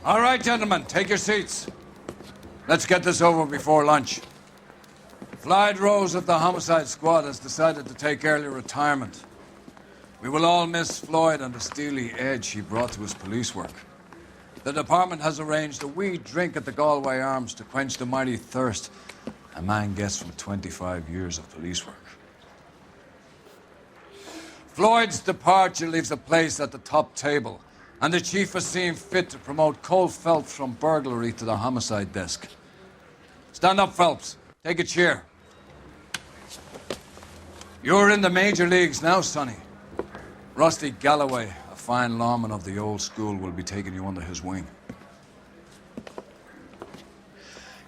All right, gentlemen, take your seats. Let's get this over before lunch. Floyd Rose of the Homicide Squad has decided to take early retirement. We will all miss Floyd and the steely edge he brought to his police work. The department has arranged a wee drink at the Galway Arms to quench the mighty thirst a man gets from 25 years of police work. Floyd's departure leaves a place at the top table, and the chief has seen fit to promote Cole Phelps from burglary to the homicide desk. Stand up, Phelps. Take a chair. You're in the major leagues now, Sonny. Rusty Galloway, a fine lawman of the old school, will be taking you under his wing.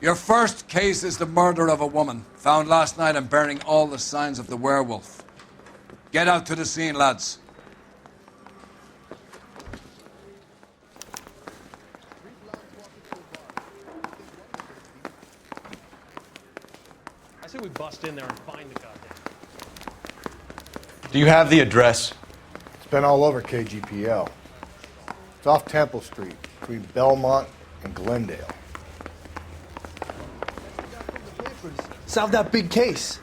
Your first case is the murder of a woman, found last night and bearing all the signs of the werewolf. Get out to the scene, lads. I say we bust in there and find the goddamn. Do you have the address? It's been all over KGPL. It's off Temple Street, between Belmont and Glendale. Solve that big case.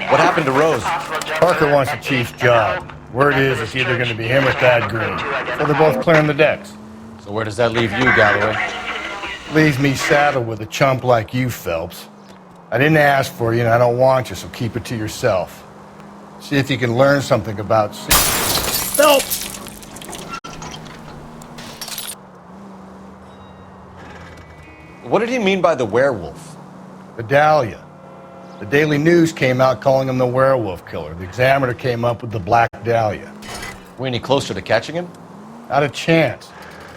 What happened to Rose? Parker wants the chief's job. Word is it's either going to be him or Thad Green. So they're both clearing the decks. So where does that leave you, Galloway? Leaves me saddled with a chump like you, Phelps. I didn't ask for you and I don't want you, so keep it to yourself. See if you can learn something about... Phelps! What did he mean by the werewolf? The Dahlia. The Daily News came out calling him the werewolf killer. The Examiner came up with the Black Dahlia. We any closer to catching him? Not a chance.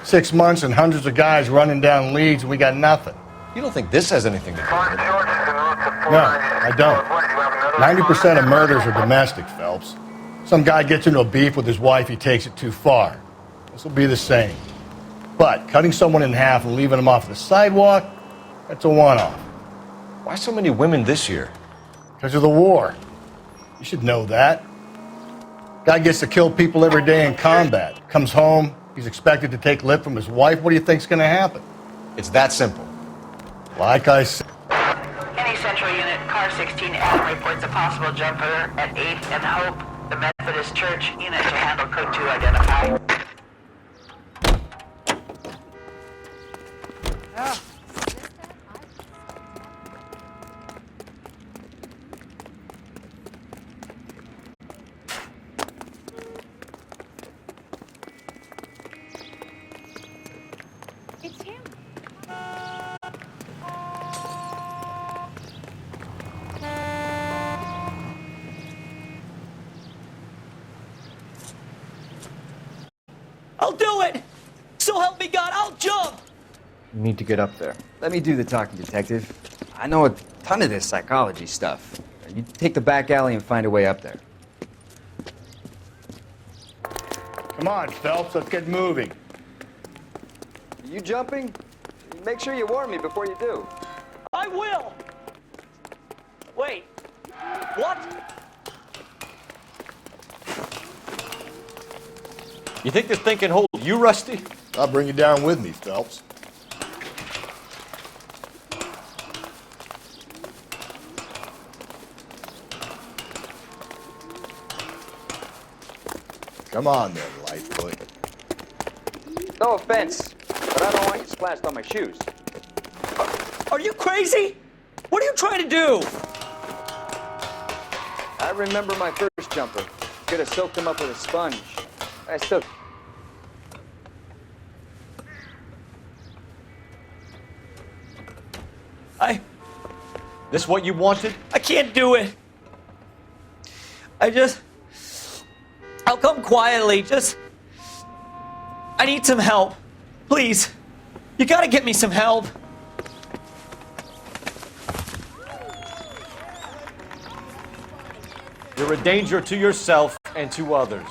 6 months and hundreds of guys running down leads and we got nothing. You don't think this has anything to do with it? No, I don't. 90% of murders are domestic, Phelps. Some guy gets into a beef with his wife, he takes it too far. This will be the same. But cutting someone in half and leaving them off the sidewalk, that's a one-off. Why so many women this year? Because of the war. You should know that. Guy gets to kill people every day in combat. Comes home, he's expected to take lip from his wife. What do you think's going to happen? It's that simple. Like I said. Any Central Unit, Car 16, Adam reports a possible jumper at 8th and Hope. The Methodist Church unit to handle code 2 identify. It's him. I'll do it! So help me God, I'll jump! You need to get up there. Let me do the talking, detective. I know a ton of this psychology stuff. You take the back alley and find a way up there. Come on, Phelps, let's get moving. Are you jumping? Make sure you warn me before you do. I will! Wait, what? You think this thing can hold you, Rusty? I'll bring you down with me, Phelps. Come on then, Lightfoot. No offense, but I don't want you splashed on my shoes. Are you crazy? What are you trying to do? I remember my first jumper. Could have soaked him up with a sponge. I still... This what you wanted? I can't do it. I'll come quietly, I need some help. Please. You gotta get me some help. You're a danger to yourself and to others.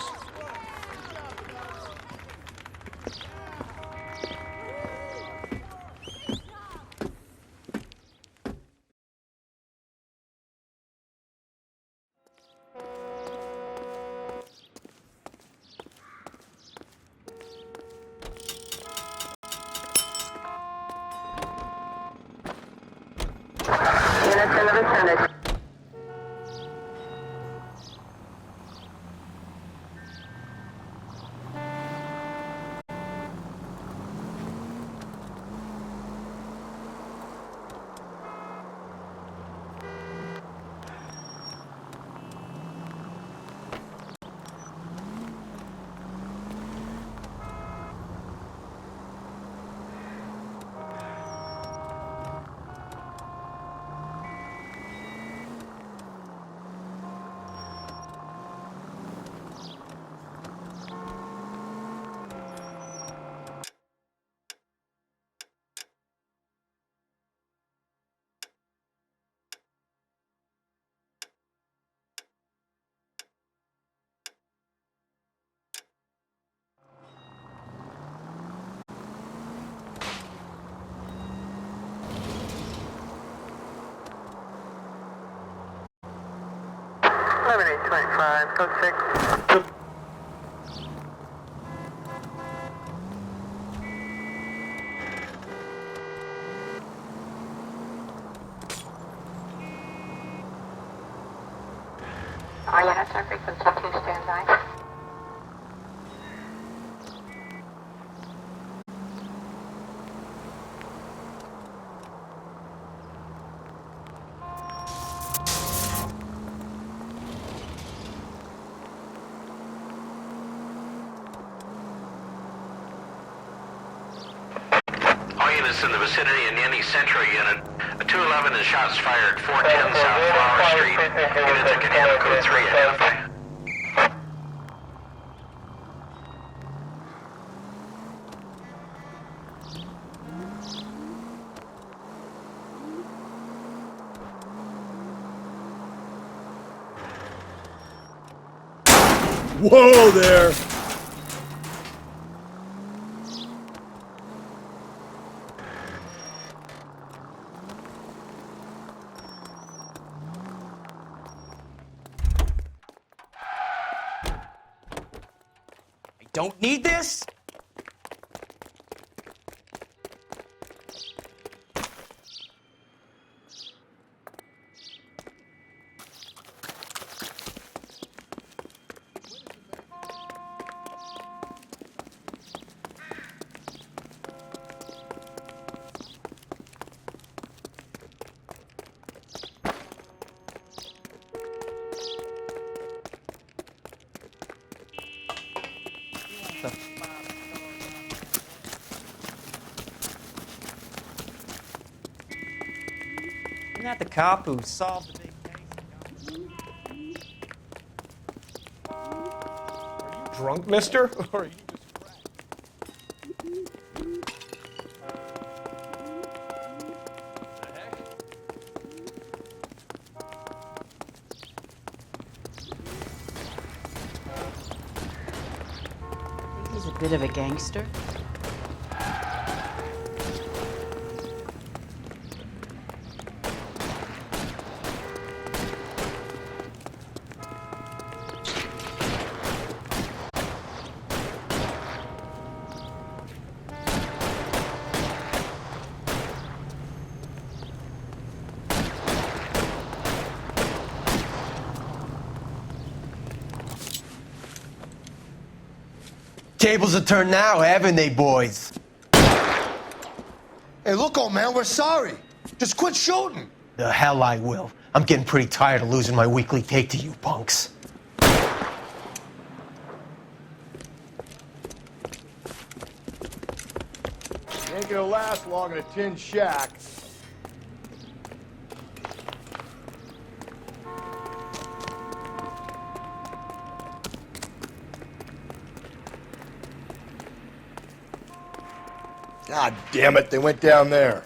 Units in the vicinity. Lemonade 25, code 6. All units are frequency 2 standby. All units in the vicinity in any central unit. A 211 is shots fired, 410 South Flower Street. Units in command code 3, identify. Whoa there! Don't need this? Isn't that the cop who solved the big case? Drunk, mister? Or are you He's a bit of a gangster. Tables are turned now, haven't they, boys? Hey, look, old man, we're sorry. Just quit shooting. The hell I will. I'm getting pretty tired of losing my weekly take to you punks. Ain't gonna last long in a tin shack. God damn it, they went down there.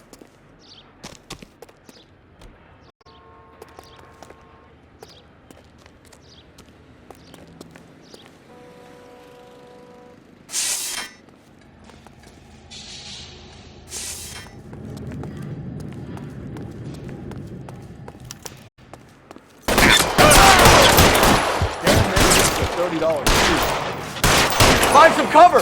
$20. Find some cover!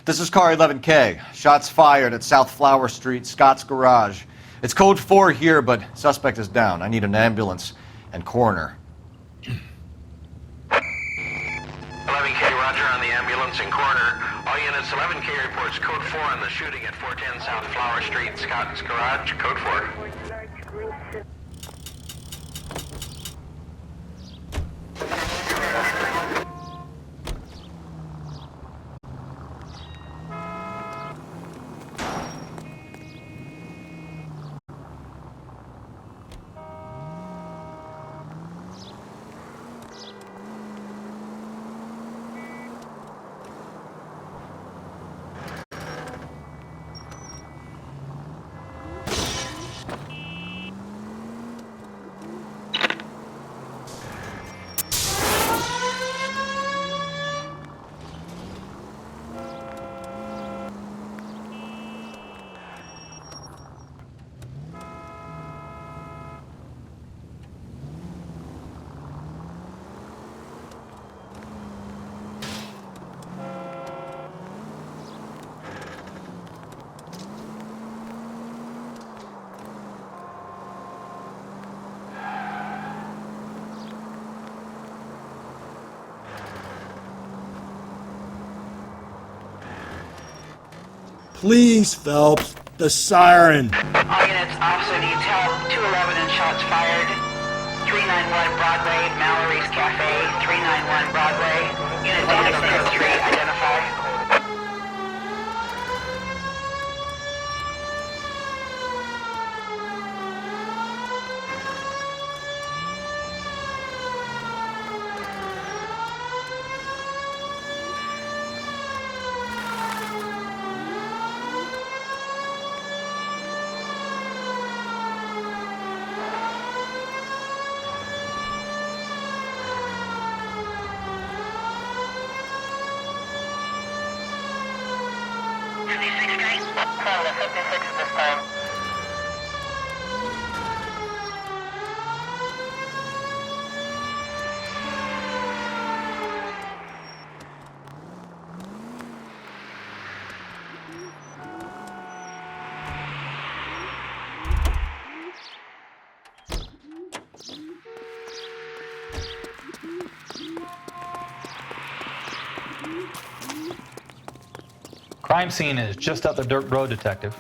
This is car 11K. Shots fired at South Flower Street, Scott's Garage. It's code 4 here, but suspect is down. I need an ambulance and coroner. 11K, roger on the ambulance and coroner. All units, 11K reports code 4 on the shooting at 410 South Flower Street, Scott's Garage, code 4. Please, Phelps. The siren. All units, officer needs help. 211 and shots fired. 391 Broadway, Mallory's Cafe. 391 Broadway. Unit to handle code 3, identify. Crime scene is just up the dirt road, Detective.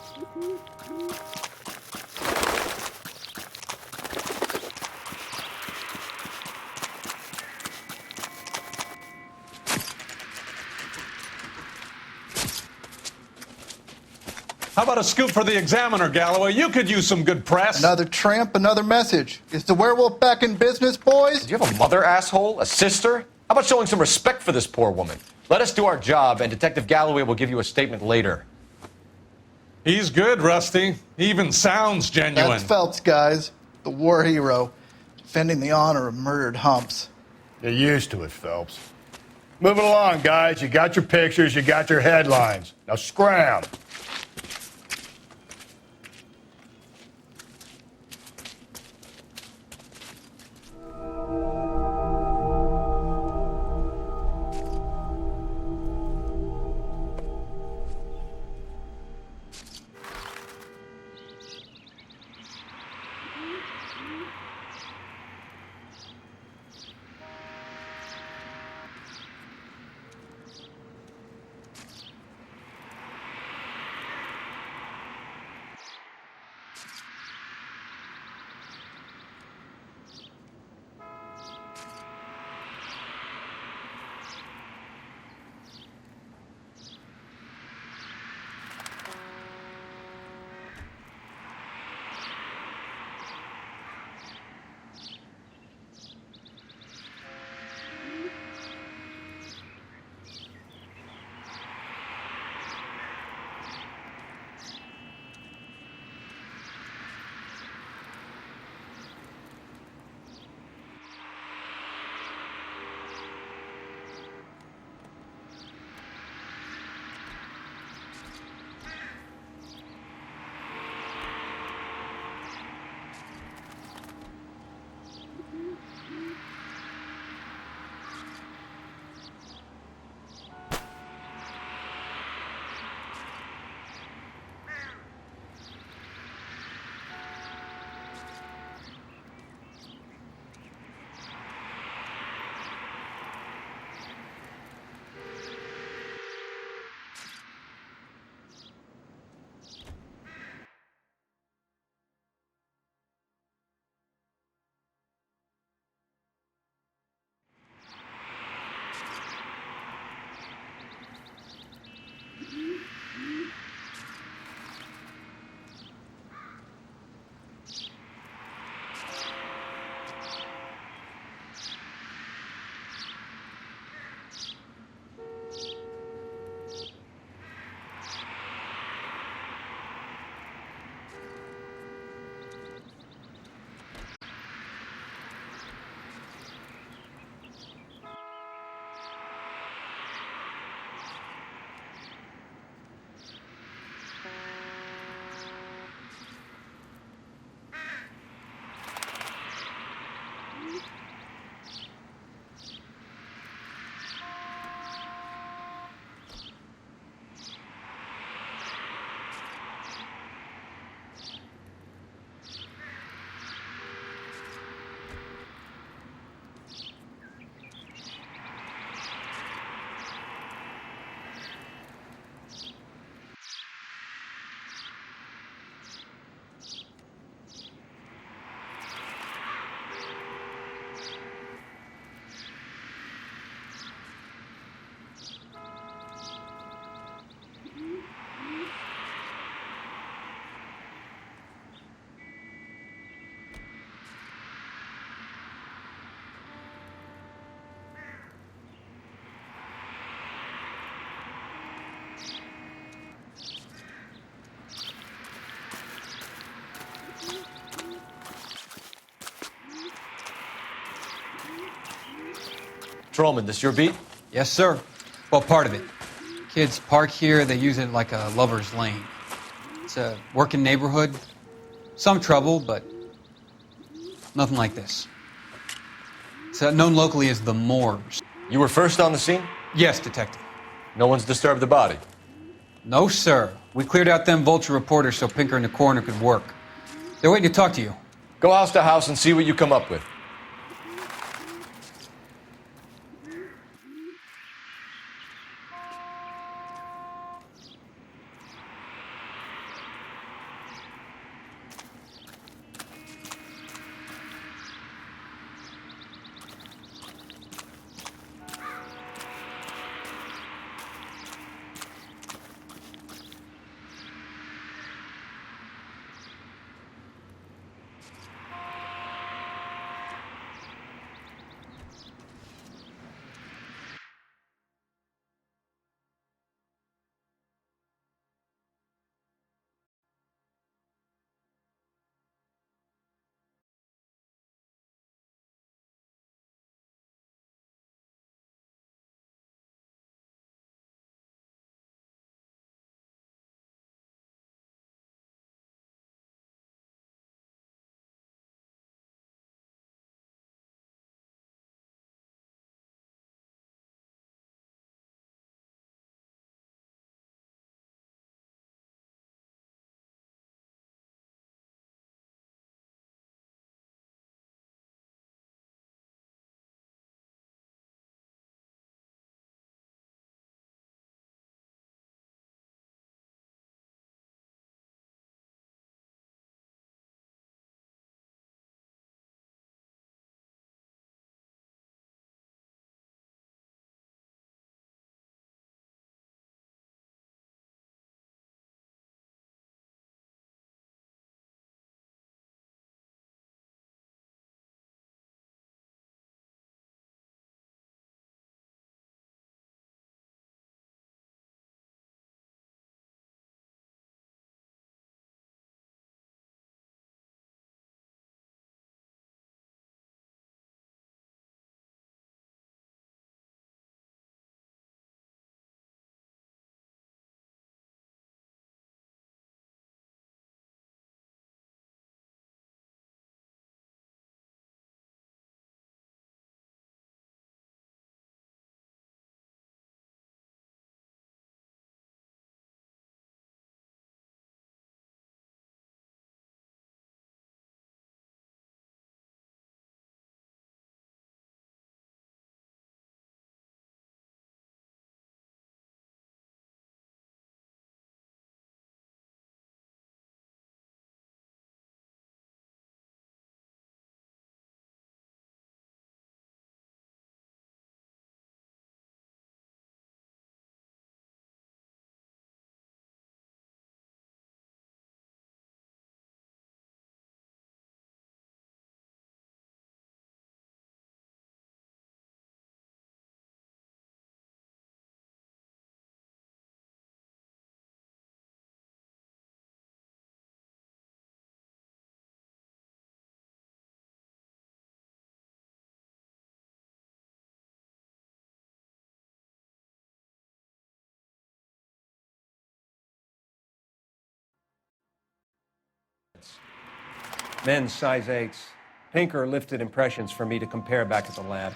How about a scoop for the Examiner, Galloway? You could use some good press. Another tramp, another message. Is the werewolf back in business, boys? Do you have a mother, asshole? A sister? How about showing some respect for this poor woman? Let us do our job, and Detective Galloway will give you a statement later. He's good, Rusty. He even sounds genuine. That's Phelps, guys. The war hero. Defending the honor of murdered humps. You're used to it, Phelps. Moving along, guys. You got your pictures, you got your headlines. Now scram. Patrolman, this your beat? Yes, sir. Well, part of it. Kids park here, they use it like a lover's lane. It's a working neighborhood. Some trouble, but nothing like this. It's known locally as the Moors. You were first on the scene? Yes, Detective. No one's disturbed the body? No, sir. We cleared out them vulture reporters so Pinker and the coroner could work. They're waiting to talk to you. Go house to house and see what you come up with. Men's size 8s. Pinker lifted impressions for me to compare back at the lab.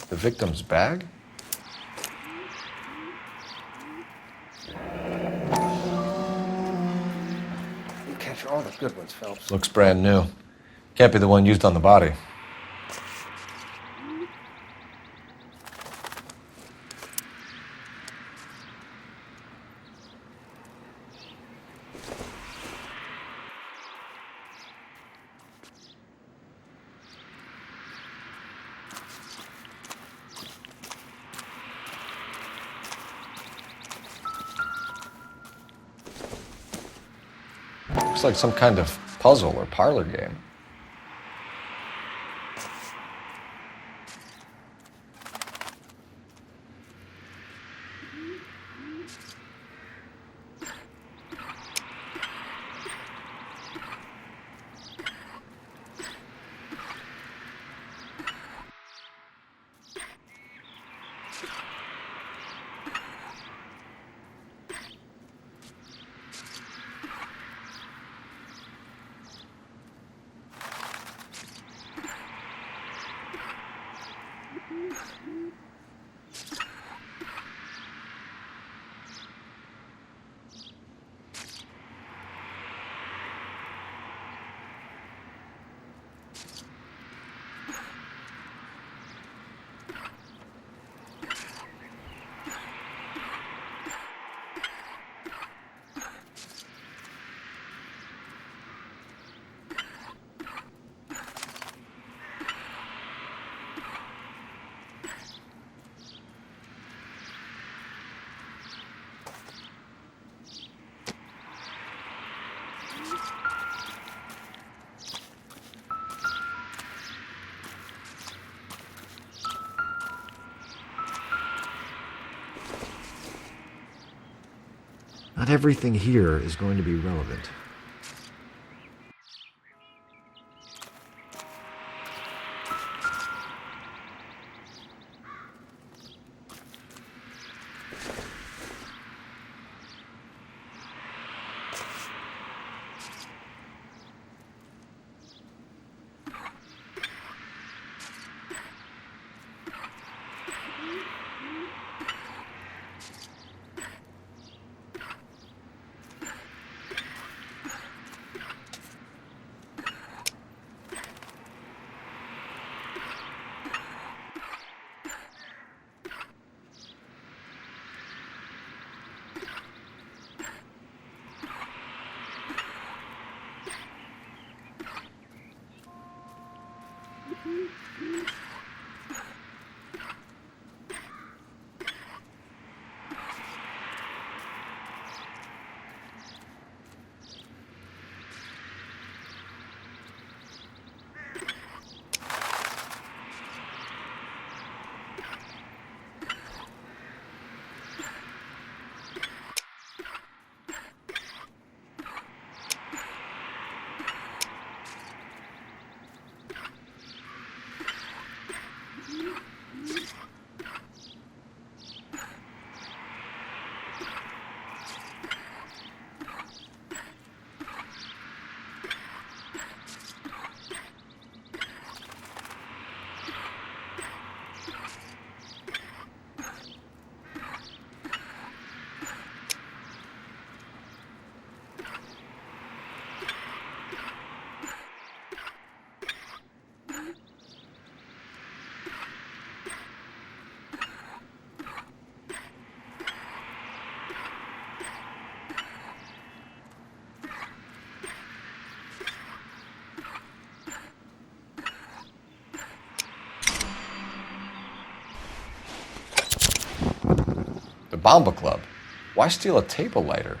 The victim's bag? You catch all the good ones, Phelps. Looks brand new. Can't be the one used on the body. Looks like some kind of puzzle or parlor game. Not everything here is going to be relevant. The Bomba Club. Why steal a table lighter?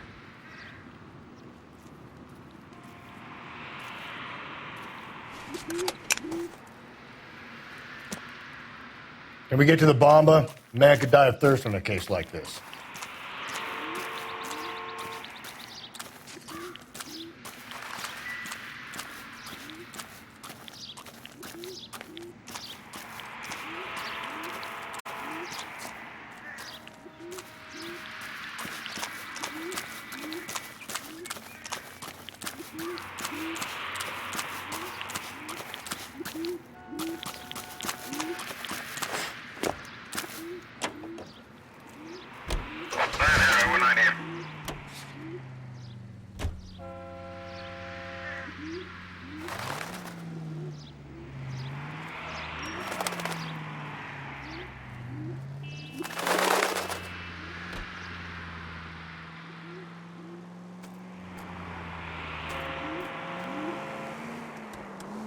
Can we get to the Bomba? A man could die of thirst on a case like this.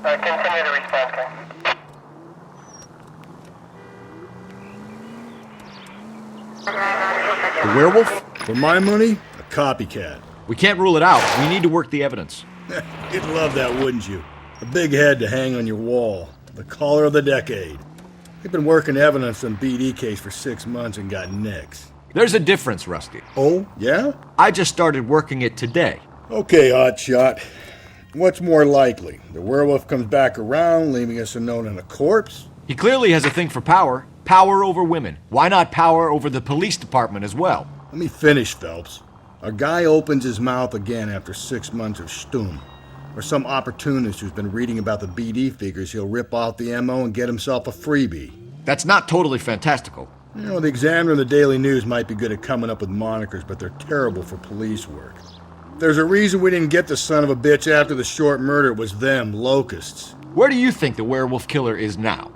Continue the response, Ken. The werewolf? For my money, a copycat. We can't rule it out. We need to work the evidence. You'd love that, wouldn't you? A big head to hang on your wall. The caller of the decade. We've been working evidence on BD case for 6 months and got nicks. There's a difference, Rusty. Oh, yeah? I just started working it today. Okay, Hotshot. What's more likely? The werewolf comes back around, leaving us a note and a corpse? He clearly has a thing for power. Power over women. Why not power over the police department as well? Let me finish, Phelps. A guy opens his mouth again after 6 months of stum. Or some opportunist who's been reading about the BD figures he'll rip off the MO and get himself a freebie. That's not totally fantastical. You know, the Examiner and the Daily News might be good at coming up with monikers, but they're terrible for police work. There's a reason we didn't get the son of a bitch after the short murder. It was them, locusts. Where do you think the werewolf killer is now?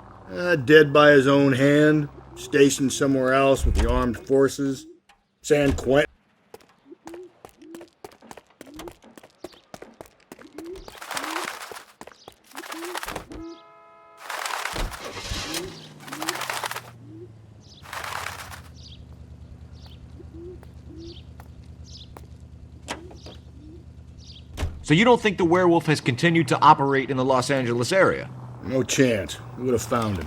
Dead by his own hand, stationed somewhere else with the armed forces. San Quentin. So you don't think the werewolf has continued to operate in the Los Angeles area? No chance. We would have found him.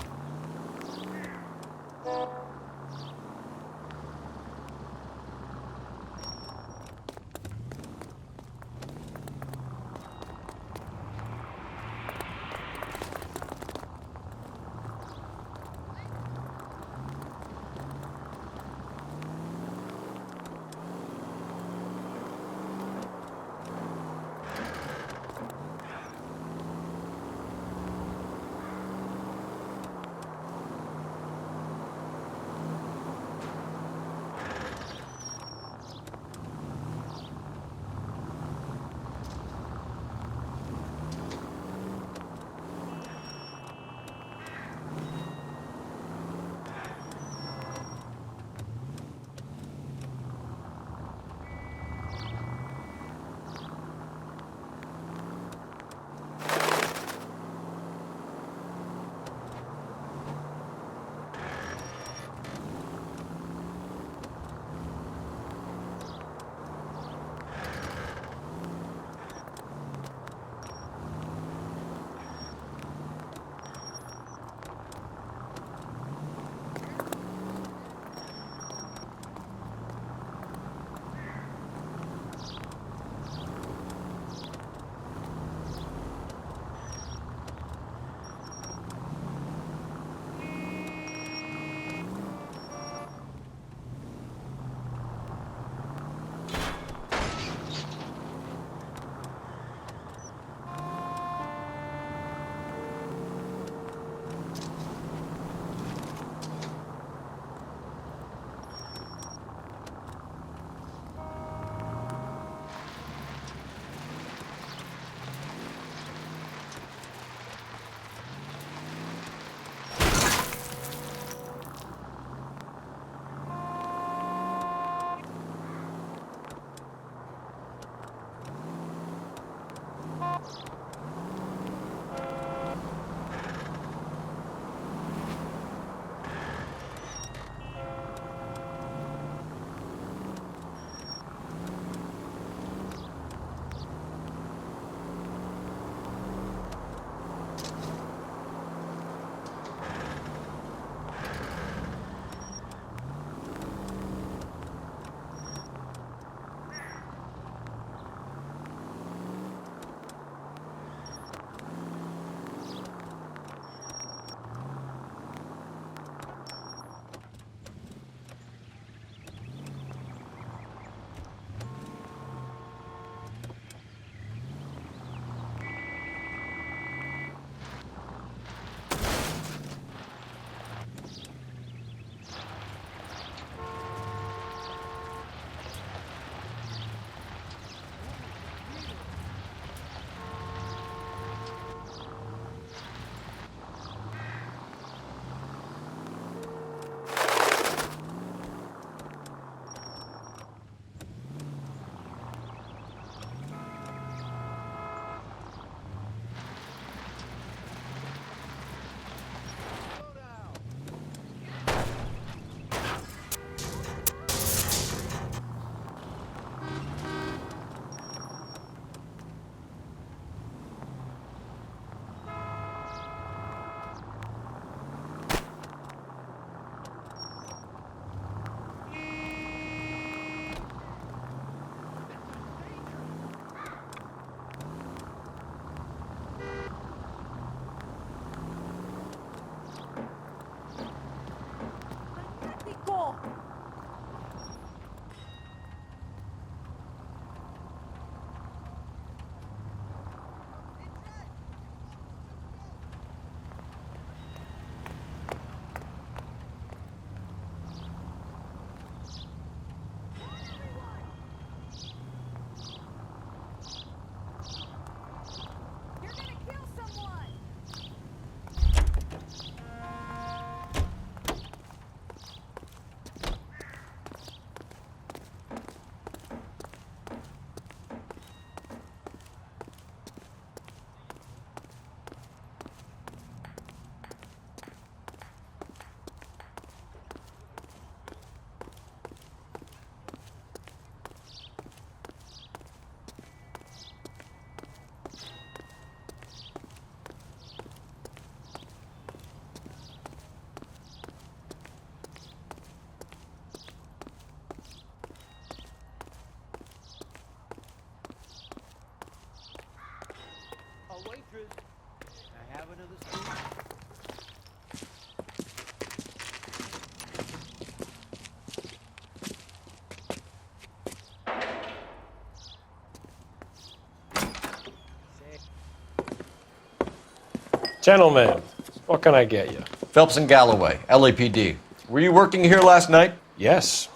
Gentlemen, what can I get you? Phelps and Galloway, LAPD. Were you working here last night? Yes.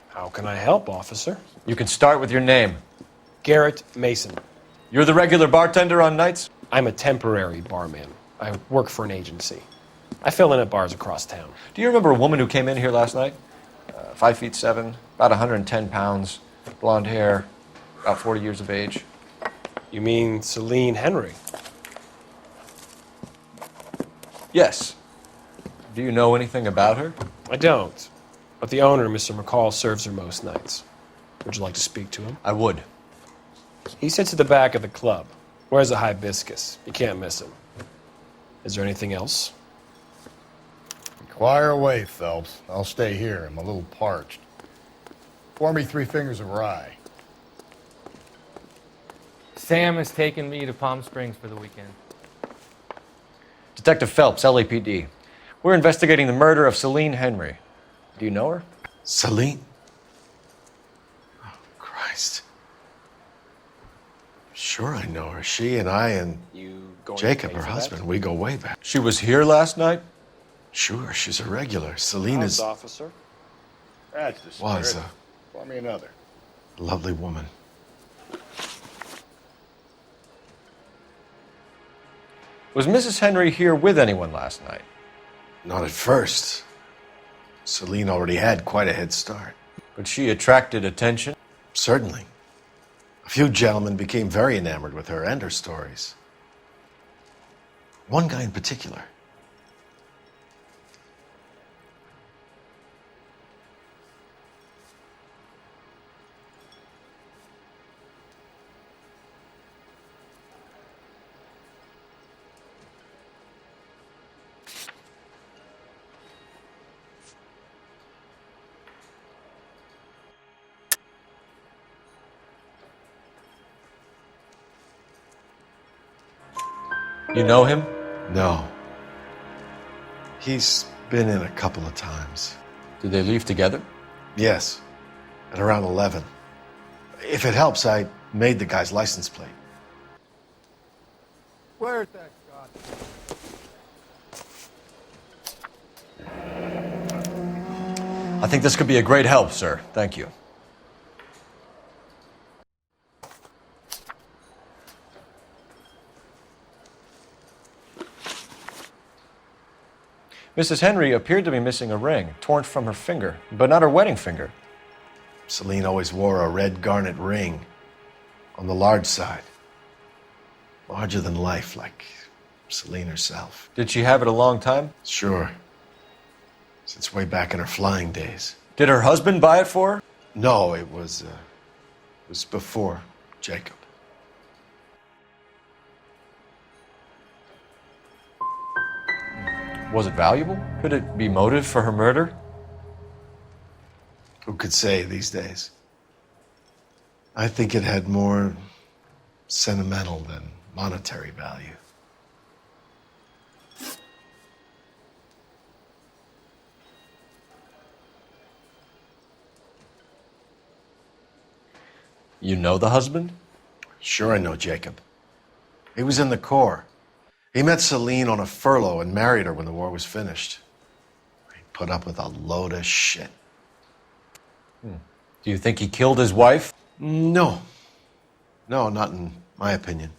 How can I help, officer? You can start with your name. Garrett Mason. You're the regular bartender on nights? I'm a temporary barman. I work for an agency. I fill in at bars across town. Do you remember a woman who came in here last night? 5'7", about 110 pounds, blonde hair, about 40 years of age. You mean Celine Henry? Yes. Do you know anything about her? I don't. But the owner, Mr. McCall, serves her most nights. Would you like to speak to him? I would. He sits at the back of the club. Wears a hibiscus. You can't miss him. Is there anything else? Inquire away, Phelps. I'll stay here. I'm a little parched. Pour me 3 fingers of rye. Sam has taken me to Palm Springs for the weekend. Detective Phelps, LAPD. We're investigating the murder of Celine Henry. Do you know her? Celine? Oh, Christ. Sure I know her. She and I and Jacob, her husband, we go way back. She was here last night? Sure, she's a regular. Celine is... officer. That's the Was spirit. Pour me another. a lovely woman. Was Mrs. Henry here with anyone last night? Not at first. Celine already had quite a head start. But she attracted attention? Certainly. A few gentlemen became very enamored with her and her stories. One guy in particular. You know him? No. He's been in a couple of times. Did they leave together? Yes. At around 11. If it helps, I made the guy's license plate. Where's that shot? I think this could be a great help, sir. Thank you. Mrs. Henry appeared to be missing a ring, torn from her finger, but not her wedding finger. Celine always wore a red garnet ring on the large side. Larger than life, like Celine herself. Did she have it a long time? Sure. Since way back in her flying days. Did her husband buy it for her? No, it was before Jacob. Was it valuable? Could it be motive for her murder? Who could say these days? I think it had more sentimental than monetary value. You know the husband? Sure I know Jacob. He was in the Corps. He met Celine on a furlough and married her when the war was finished. He put up with a load of shit. Do you think he killed his wife? No. No, not in my opinion.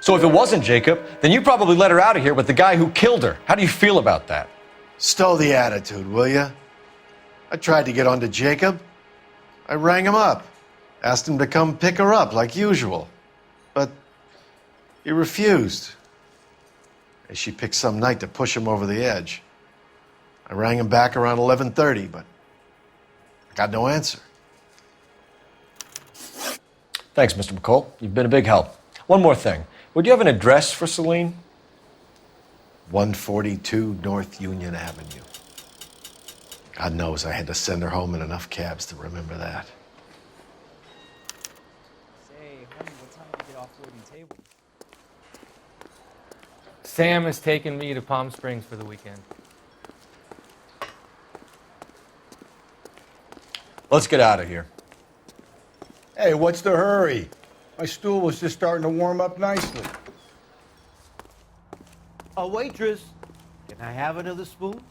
So if it wasn't Jacob, then you probably let her out of here with the guy who killed her. How do you feel about that? Stow the attitude, will ya? I tried to get onto Jacob. I rang him up, asked him to come pick her up like usual. But he refused. And she picked some night to push him over the edge. I rang him back around 11:30, but I got no answer. Thanks, Mr. McCall. You've been a big help. One more thing. Would you have an address for Celine? 142 North Union Avenue. God knows I had to send her home in enough cabs to remember that. Say, honey, what time do you get off waiting table? Sam has taken me to Palm Springs for the weekend. Let's get out of here. Hey, what's the hurry? My stool was just starting to warm up nicely. A waitress, can I have another spoon?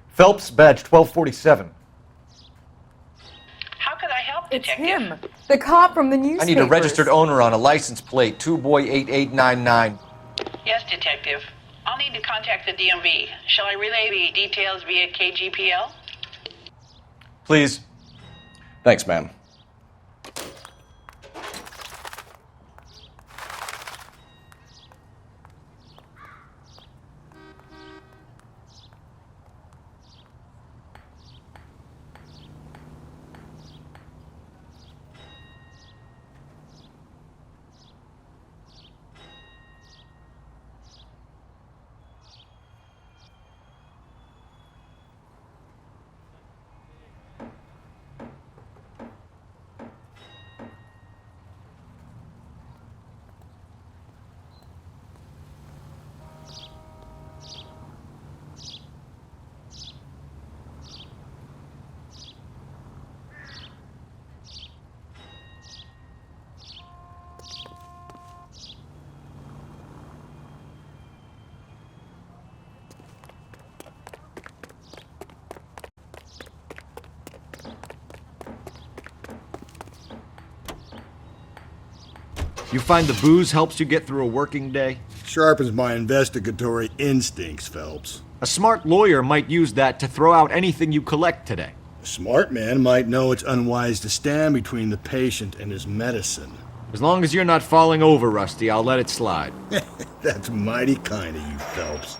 Phelps, badge 1247. How could I help, It's Detective? him, the cop from the newspapers. I need a registered owner on a license plate, 2boy8899. Yes, Detective. I'll need to contact the DMV. Shall I relay the details via KGPL? Please. Thanks, ma'am. You find the booze helps you get through a working day? Sharpens my investigatory instincts, Phelps. A smart lawyer might use that to throw out anything you collect today. A smart man might know it's unwise to stand between the patient and his medicine. As long as you're not falling over, Rusty, I'll let it slide. That's mighty kind of you, Phelps.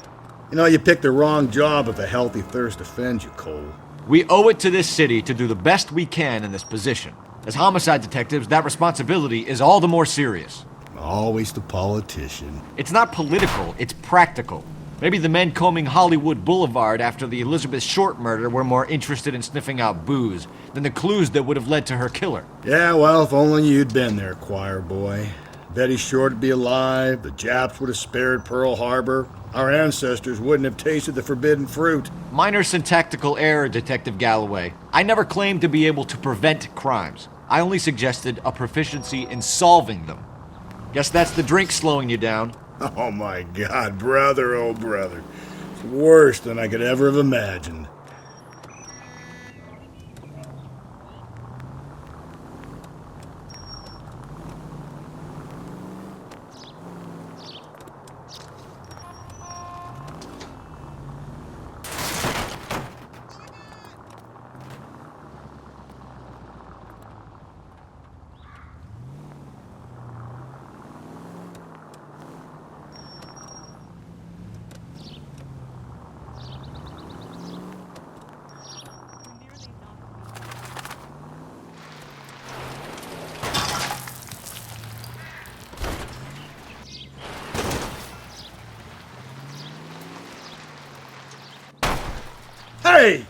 You know, you picked the wrong job if a healthy thirst offends you, Cole. We owe it to this city to do the best we can in this position. As homicide detectives, that responsibility is all the more serious. Always the politician. It's not political, it's practical. Maybe the men combing Hollywood Boulevard after the Elizabeth Short murder were more interested in sniffing out booze than the clues that would have led to her killer. Yeah, well, if only you'd been there, choir boy. Betty Short would be alive, the Japs would have spared Pearl Harbor, our ancestors wouldn't have tasted the forbidden fruit. Minor syntactical error, Detective Galloway. I never claimed to be able to prevent crimes. I only suggested a proficiency in solving them. Guess that's the drink slowing you down. Oh my God, brother, oh brother. It's worse than I could ever have imagined. Hey!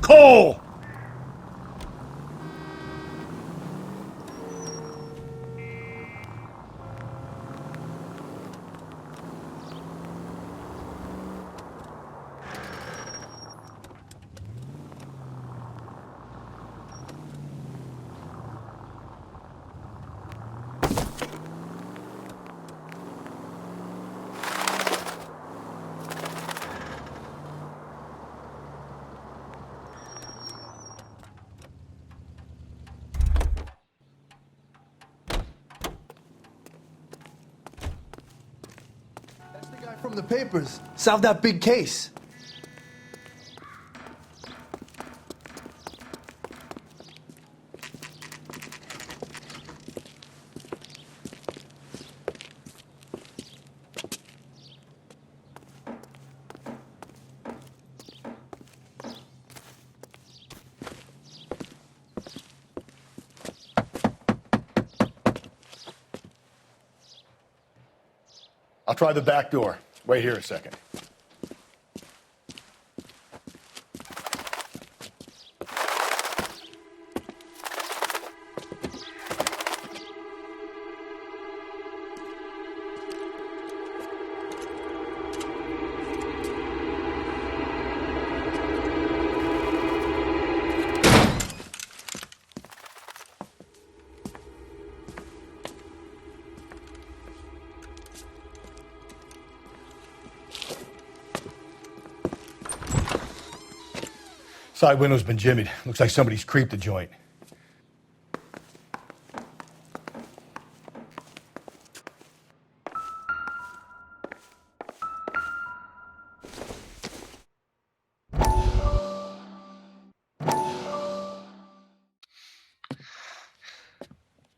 Cole! From the papers. Solved that big case. I'll try the back door. Wait here a second. Side window's been jimmied. Looks like somebody's creeped the joint.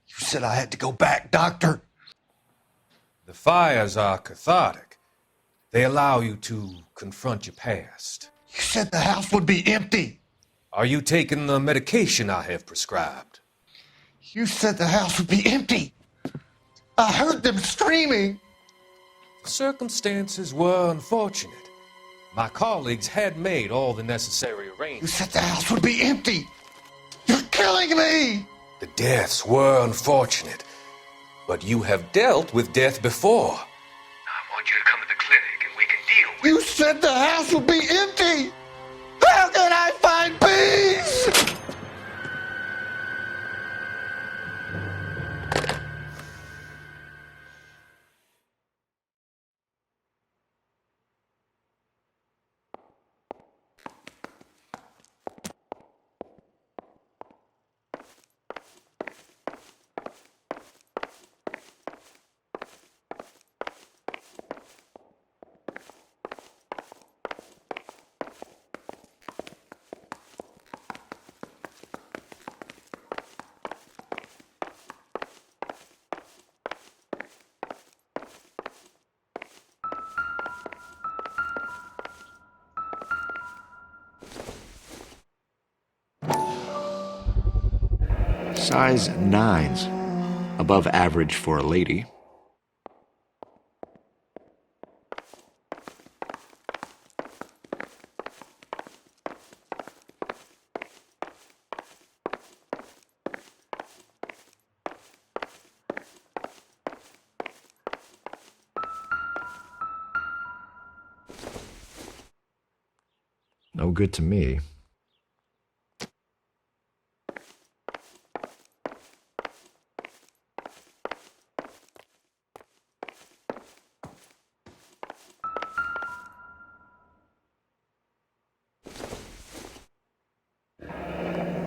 You said I had to go back, Doctor. The fires are cathartic. They allow you to confront your past. You said the house would be empty. Are you taking the medication I have prescribed? You said the house would be empty. I heard them screaming. The circumstances were unfortunate. My colleagues had made all the necessary You arrangements. said the house would be empty. You're killing me. The deaths were unfortunate, but you have dealt with death before. I want you to come to the clinic and we can deal with You said the house would be empty. How can I find peace? Size 9s. Above average for a lady. No good to me.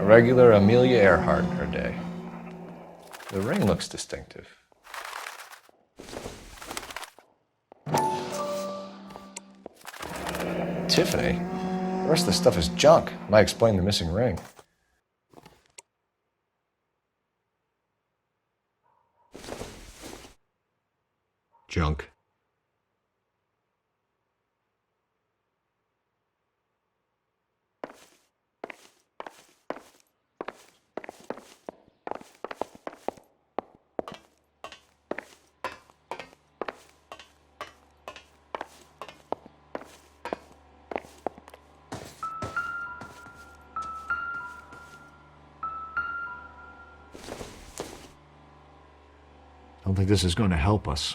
A regular Amelia Earhart in her day. The ring looks distinctive. Tiffany? The rest of the stuff is junk. Might explain the missing ring. Junk. don't think this is going to help us.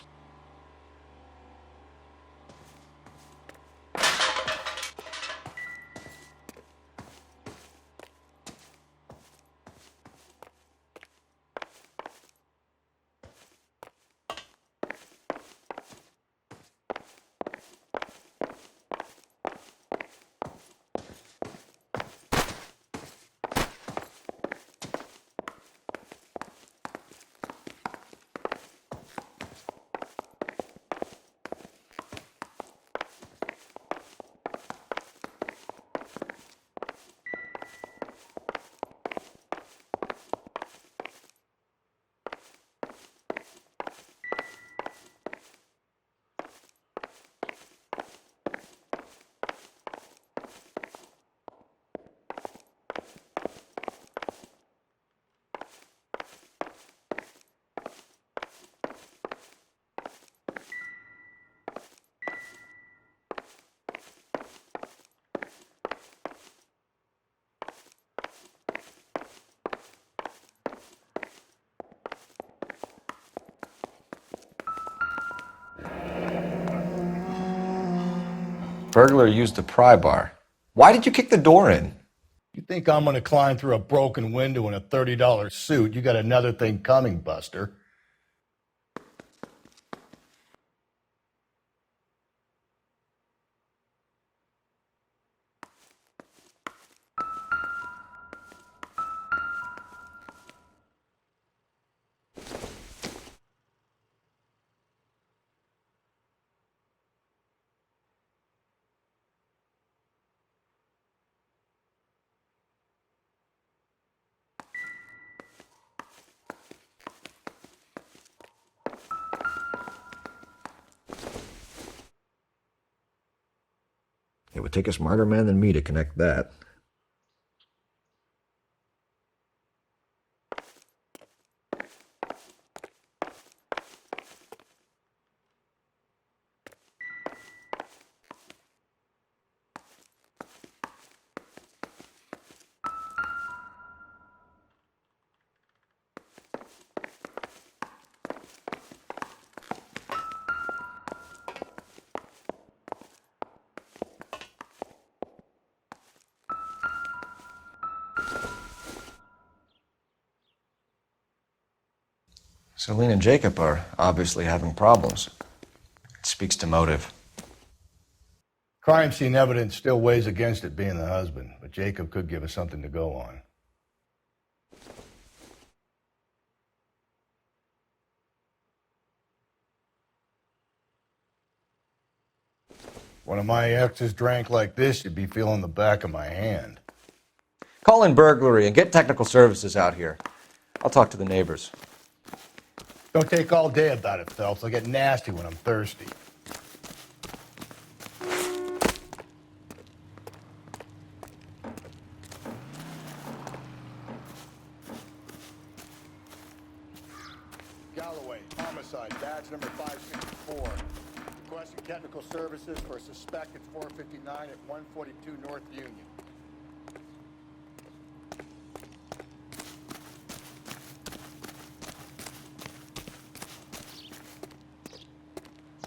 Burglar used a pry bar. Why did you kick the door in? You think I'm going to climb through a broken window in a $30 suit? You got another thing coming, Buster. It would take a smarter man than me to connect that. Celine and Jacob are obviously having problems. It speaks to motive. Crime scene evidence still weighs against it being the husband, but Jacob could give us something to go on. One of my exes drank like this, you'd be feeling the back of my hand. Call in burglary and get technical services out here. I'll talk to the neighbors. Don't take all day about it, Phelps. I'll get nasty when I'm thirsty. Galloway, homicide, badge number 564. Requesting technical services for a suspected 459 at 142 North Union.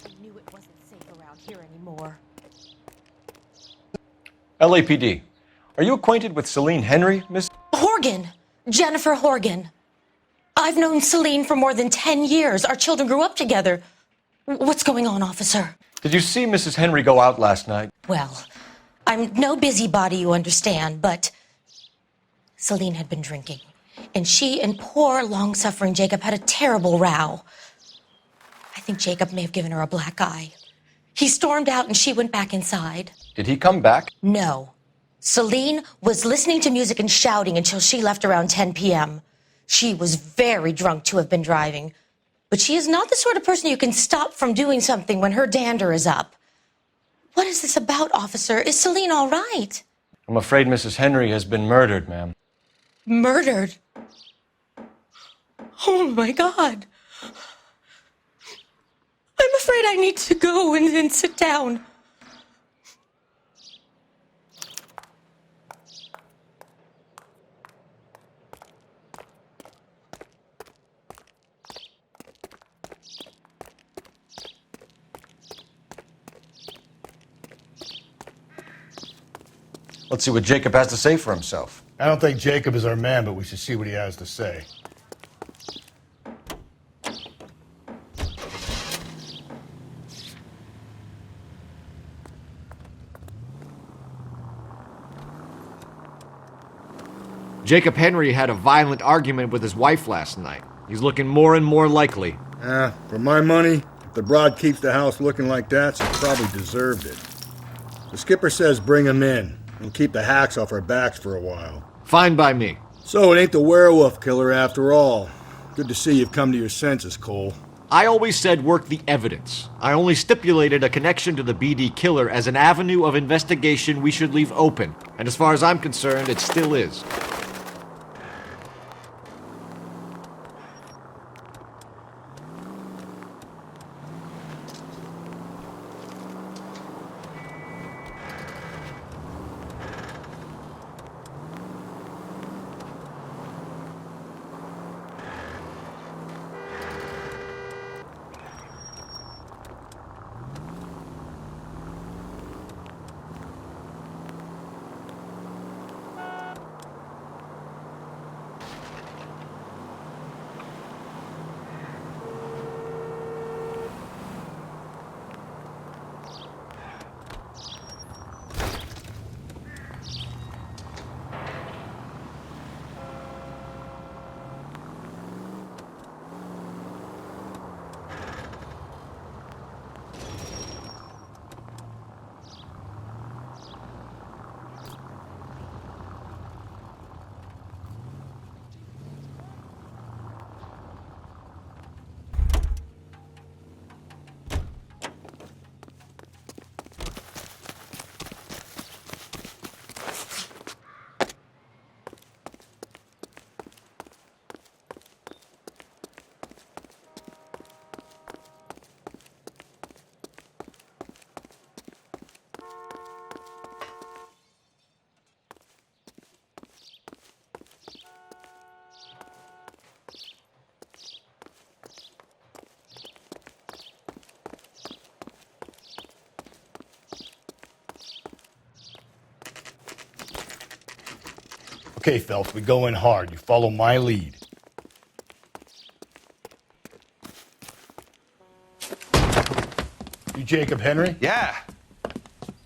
I knew it wasn't safe around here anymore. LAPD. Are you acquainted with Celine Henry, Miss? Horgan! Jennifer Horgan. I've known Celine for more than 10 years. Our children grew up together. What's going on, officer? Did you see Mrs. Henry go out last night? Well, I'm no busybody, you understand, but Celine had been drinking. And she and poor, long-suffering Jacob had a terrible row. I think Jacob may have given her a black eye. He stormed out and she went back inside. Did he come back? No. Celine was listening to music and shouting until she left around 10 p.m. She was very drunk to have been driving. But she is not the sort of person you can stop from doing something when her dander is up. What is this about, officer? Is Celine all right? I'm afraid Mrs. Henry has been murdered, ma'am. Murdered? Oh, my God. I'm afraid I need to go and sit down. Let's see what Jacob has to say for himself. I don't think Jacob is our man, but we should see what he has to say. Jacob Henry had a violent argument with his wife last night. He's looking more and more likely. For my money, if the broad keeps the house looking like that, she probably deserved it. The skipper says bring him in and keep the hacks off our backs for a while. Fine by me. So it ain't the werewolf killer after all. Good to see you've come to your senses, Cole. I always said work the evidence. I only stipulated a connection to the BD killer as an avenue of investigation we should leave open. And as far as I'm concerned, it still is. Okay, Phelps, we go in hard. You follow my lead. You Jacob Henry? Yeah.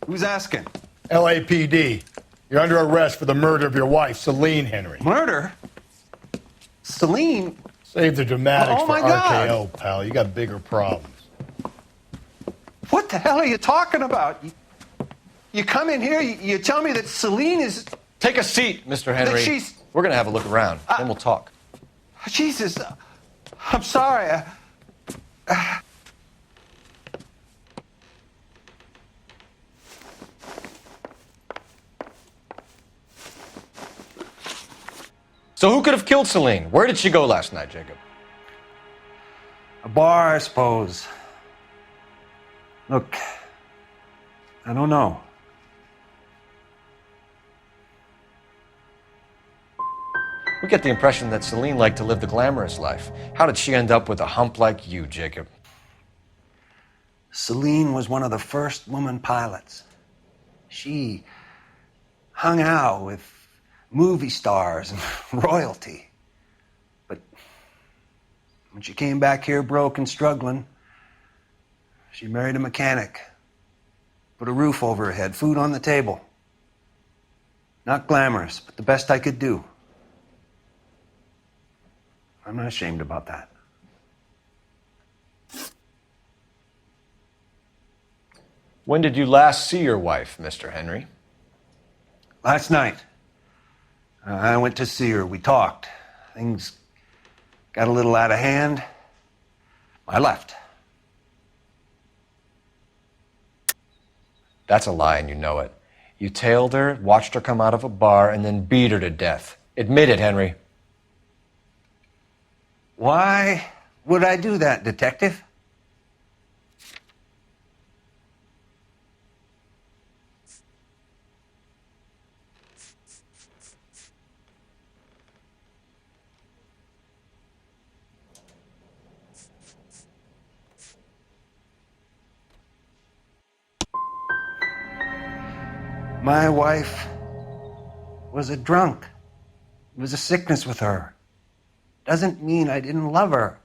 Who's asking? LAPD. You're under arrest for the murder of your wife, Celine Henry. Murder? Celine? Save the dramatics Oh, for my God. RKO, pal. You got bigger problems. What the hell are you talking about? You come in here, you tell me that Celine is... Take a seat, Mr. Henry. That she's... We're gonna have a look around, then we'll talk. Jesus, I'm sorry. So who could have killed Celine? Where did she go last night, Jacob? A bar, I suppose. Look, I don't know. We get the impression that Celine liked to live the glamorous life. How did she end up with a hump like you, Jacob? Celine was one of the first woman pilots. She hung out with movie stars and royalty. But when she came back here broke and struggling, she married a mechanic. Put a roof over her head, food on the table. Not glamorous, but the best I could do. I'm not ashamed about that. When did you last see your wife, Mr. Henry? Last night. I went to see her. We talked. Things got a little out of hand. I left. That's a lie, and you know it. You tailed her, watched her come out of a bar, and then beat her to death. Admit it, Henry. Why would I do that, Detective? My wife was a drunk. It was a sickness with her. Doesn't mean I didn't love her.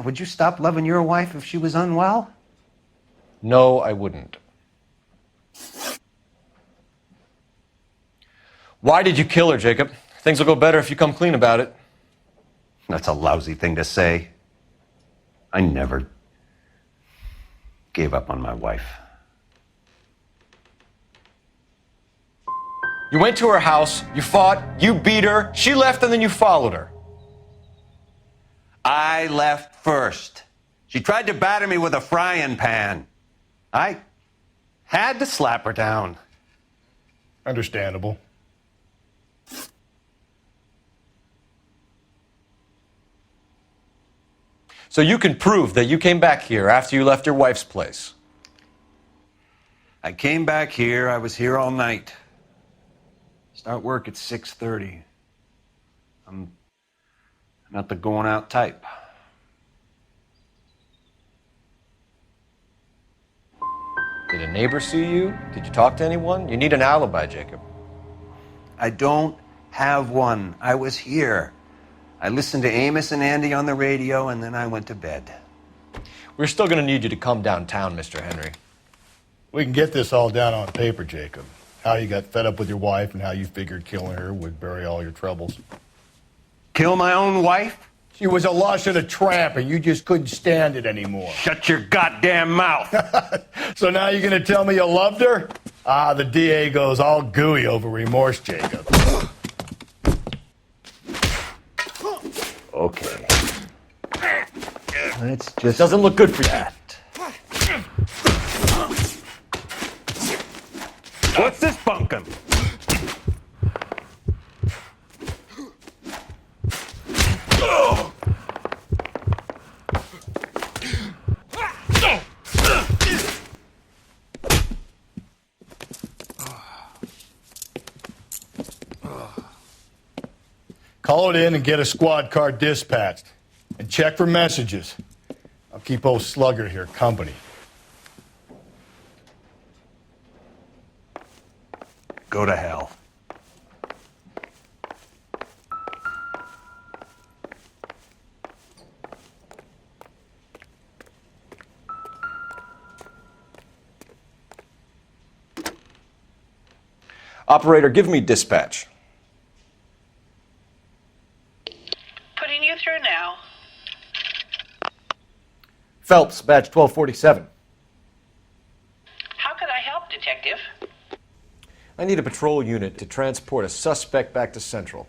Would you stop loving your wife if she was unwell? No, I wouldn't. Why did you kill her, Jacob? Things will go better if you come clean about it. That's a lousy thing to say. I never gave up on my wife. You went to her house, you fought, you beat her, she left, and then you followed her. I left first. She tried to batter me with a frying pan. I had to slap her down. Understandable. So you can prove that you came back here after you left your wife's place. I came back here. I was here all night. Start work at 6:30. I'm not the going out type. Did a neighbor see you? Did you talk to anyone? You need an alibi, Jacob. I don't have one. I was here. I listened to Amos and Andy on the radio, and then I went to bed. We're still going to need you to come downtown, Mr. Henry. We can get this all down on paper, Jacob. How you got fed up with your wife and how you figured killing her would bury all your troubles. Kill my own wife? She was a lush and a tramp, and you just couldn't stand it anymore. Shut your goddamn mouth. So now you're going to tell me you loved her? Ah, the DA goes all gooey over remorse, Jacob. Okay. Let's just... Doesn't look good for you. What's this bunkum? Call it in and get a squad car dispatched. And check for messages. I'll keep old Slugger here company. Go to hell. Operator, give me dispatch. Putting you through now. Phelps, badge 1247. How could I help, Detective? I need a patrol unit to transport a suspect back to Central.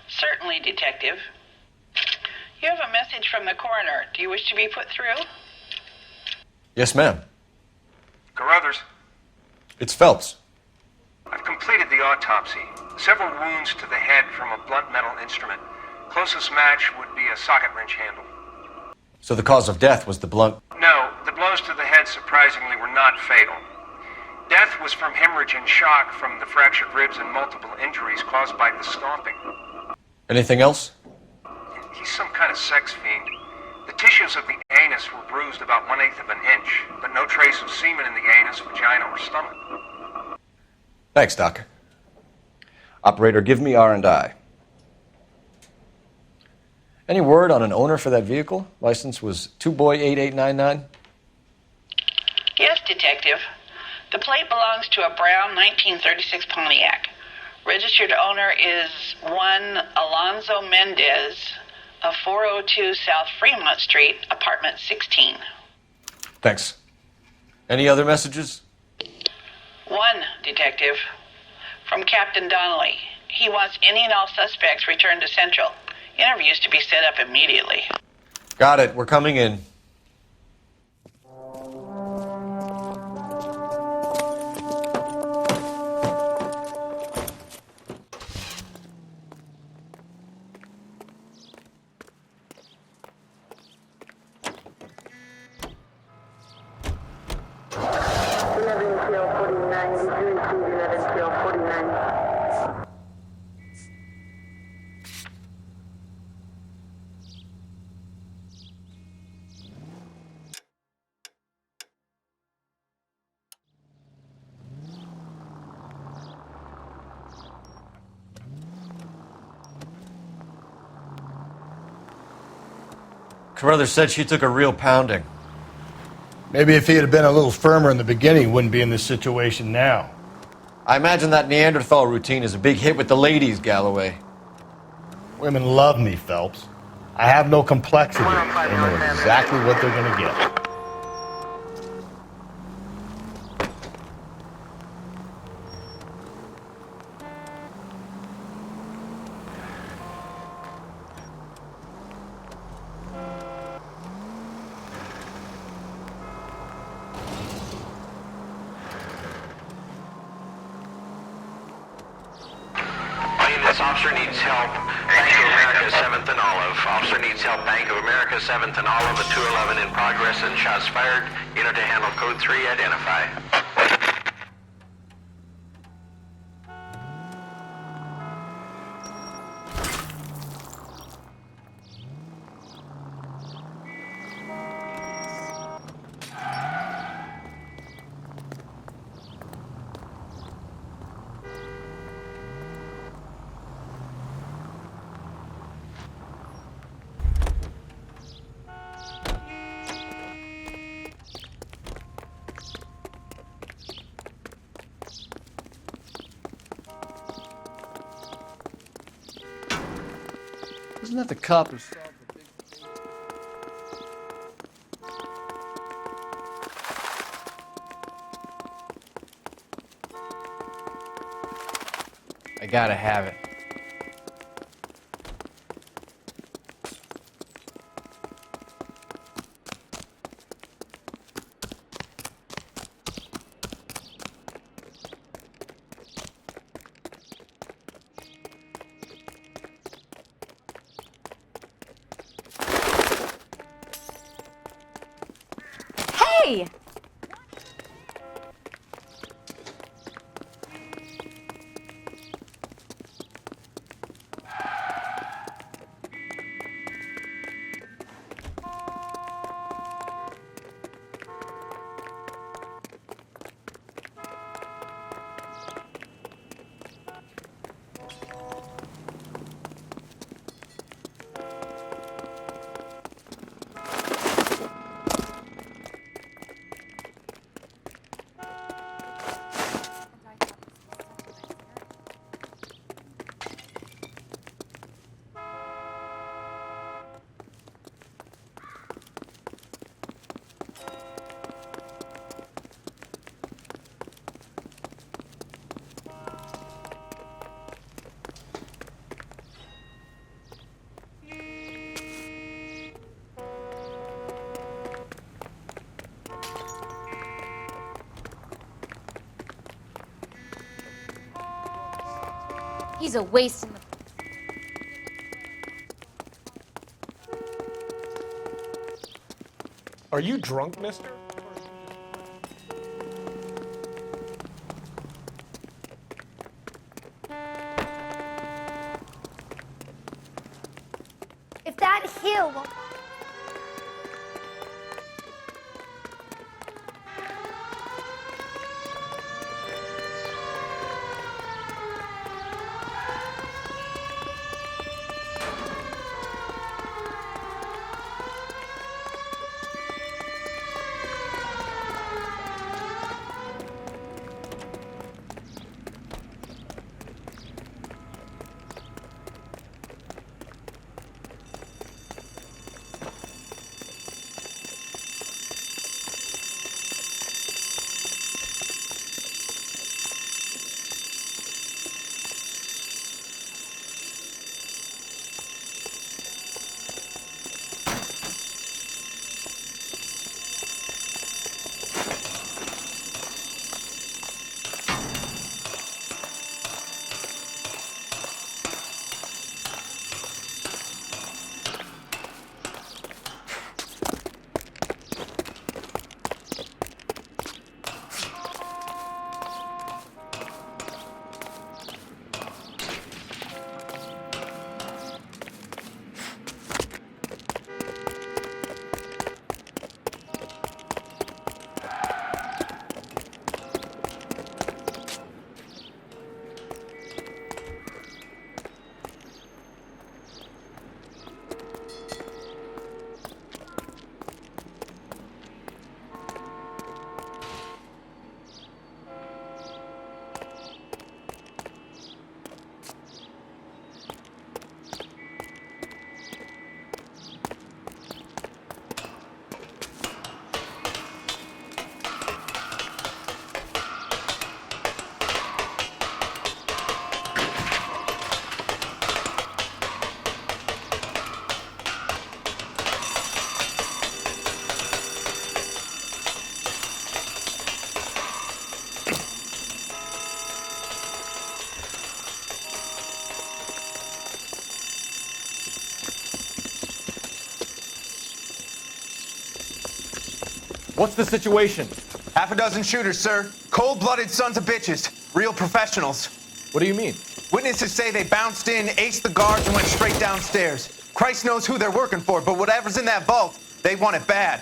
Certainly, Detective. You have a message from the coroner. Do you wish to be put through? Yes, ma'am. Carruthers, It's Phelps. I've completed the autopsy. Several wounds to the head from a blunt metal instrument. Closest match would be a socket wrench handle. So the cause of death was the blunt... No, the blows to the head surprisingly were not fatal. Death was from hemorrhage and shock from the fractured ribs and multiple injuries caused by the stomping. Anything else? He's some kind of sex fiend. The tissues of the anus were bruised about 1/8 of an inch, but no trace of semen in the anus, vagina, or stomach. Thanks, Doc. Operator, give me R&I. Any word on an owner for that vehicle? License was 2boy8899. Yes, Detective. The plate belongs to a brown 1936 Pontiac. Registered owner is one Alonzo Mendez of 402 South Fremont Street, apartment 16. Thanks. Any other messages? One, Detective. From Captain Donnelly. He wants any and all suspects returned to Central. Interviews to be set up immediately. Got it. We're coming in. Carruthers said she took a real pounding. Maybe if he had been a little firmer in the beginning, he wouldn't be in this situation now. I imagine that Neanderthal routine is a big hit with the ladies, Galloway. Women love me, Phelps. I have no complexity. They know exactly what they're going to get. Officer needs help. Bank of America, 7th and Olive. Officer needs help. Bank of America, 7th and Olive. A 211 in progress and shots fired. Unit to handle code 3. Identify. Isn't that the cop who solved the big... I gotta have it. Hey! He's a waste in the... Are you drunk, mister? If that hill won't... What's the situation? Half a dozen shooters, sir. Cold-blooded sons of bitches. Real professionals. What do you mean? Witnesses say they bounced in, aced the guards, and went straight downstairs. Christ knows who they're working for, but whatever's in that vault, they want it bad.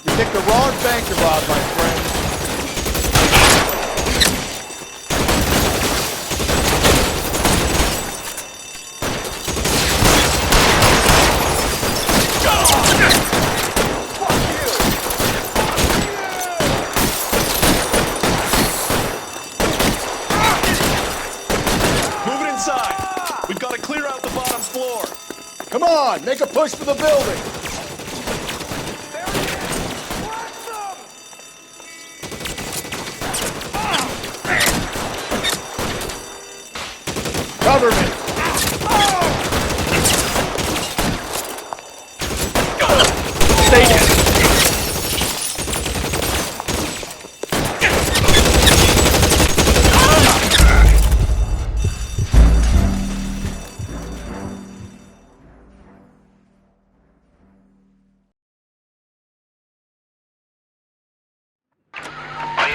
You picked the wrong bank to rob, my friend. Move it inside. We've got to clear out the bottom floor. Come on, make a push for the building. Cover me. Stay down.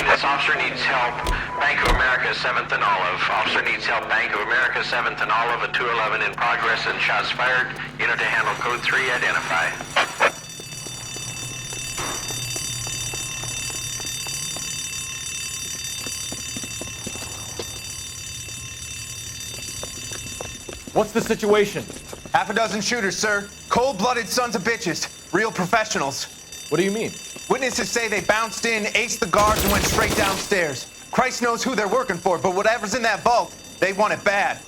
This officer needs help. Bank of America, 7th and Olive. Officer needs help. Bank of America, 7th and Olive. A 211 in progress and shots fired. Unit to handle code 3. Identify. What's the situation? Half a dozen shooters, sir. Cold-blooded sons of bitches. Real professionals. What do you mean? Witnesses say they bounced in, aced the guards, and went straight downstairs. Christ knows who they're working for, but whatever's in that vault, they want it bad.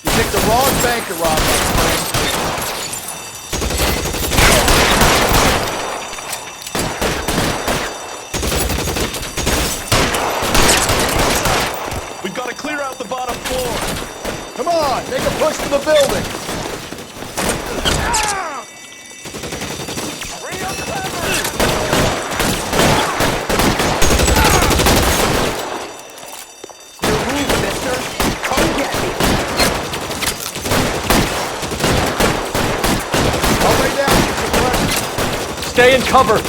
You picked the wrong bank to rob, my friend. We've got to clear out the bottom floor. Come on, make a push for the building. Stay in cover.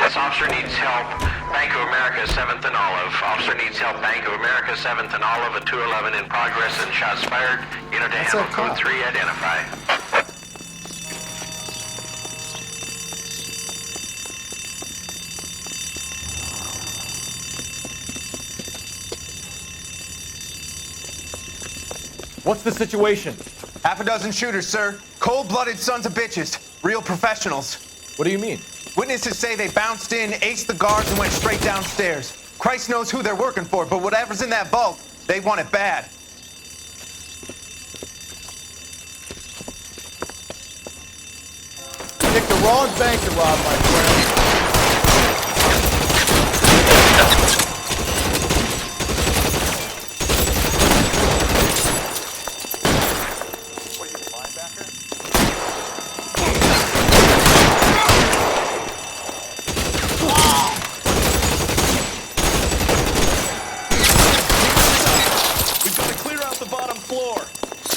This officer needs help. Bank of America, 7th and Olive. Officer needs help. Bank of America, 7th and Olive. A 211 in progress and shots fired. Unit to handle code 3. Identify. What's the situation? Half a dozen shooters, sir. Cold-blooded sons of bitches. Real professionals. What do you mean? Witnesses say they bounced in, aced the guards, and went straight downstairs. Christ knows who they're working for, but whatever's in that vault, they want it bad. You picked the wrong bank to rob, my friend.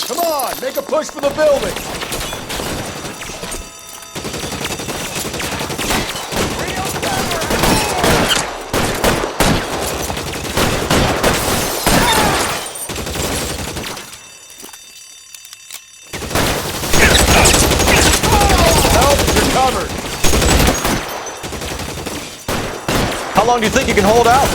Come on, make a push for the building. Help, you're covered. How long do you think you can hold out?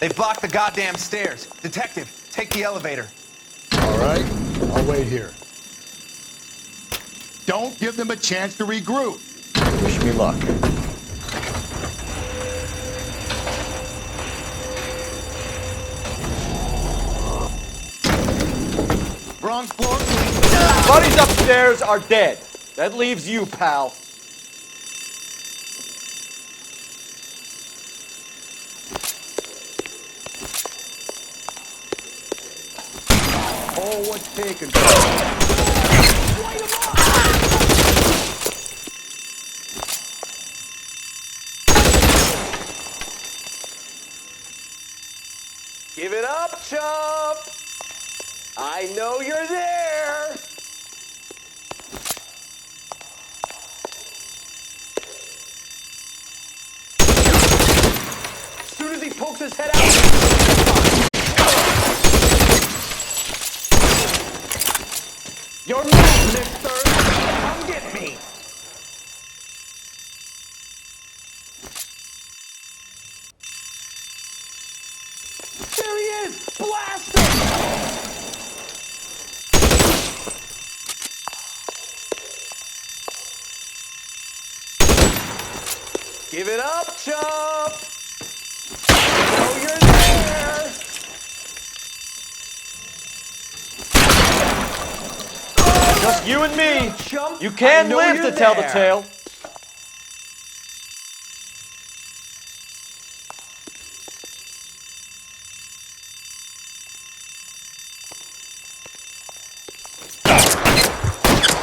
They blocked the goddamn stairs. Detective, take the elevator. All right, I'll wait here. Don't give them a chance to regroup. Wish me luck. Bronx floor, please. Buddies upstairs are dead. That leaves you, pal. Oh, what's taken? Give it up, chump! I know you're there! As soon as he pokes his head out... Your man, mister! Come get me! There he is! Blast him! Give it up, chump! I know you're there! Just you and me. Chump, You can I know live you're to tell the there. tale.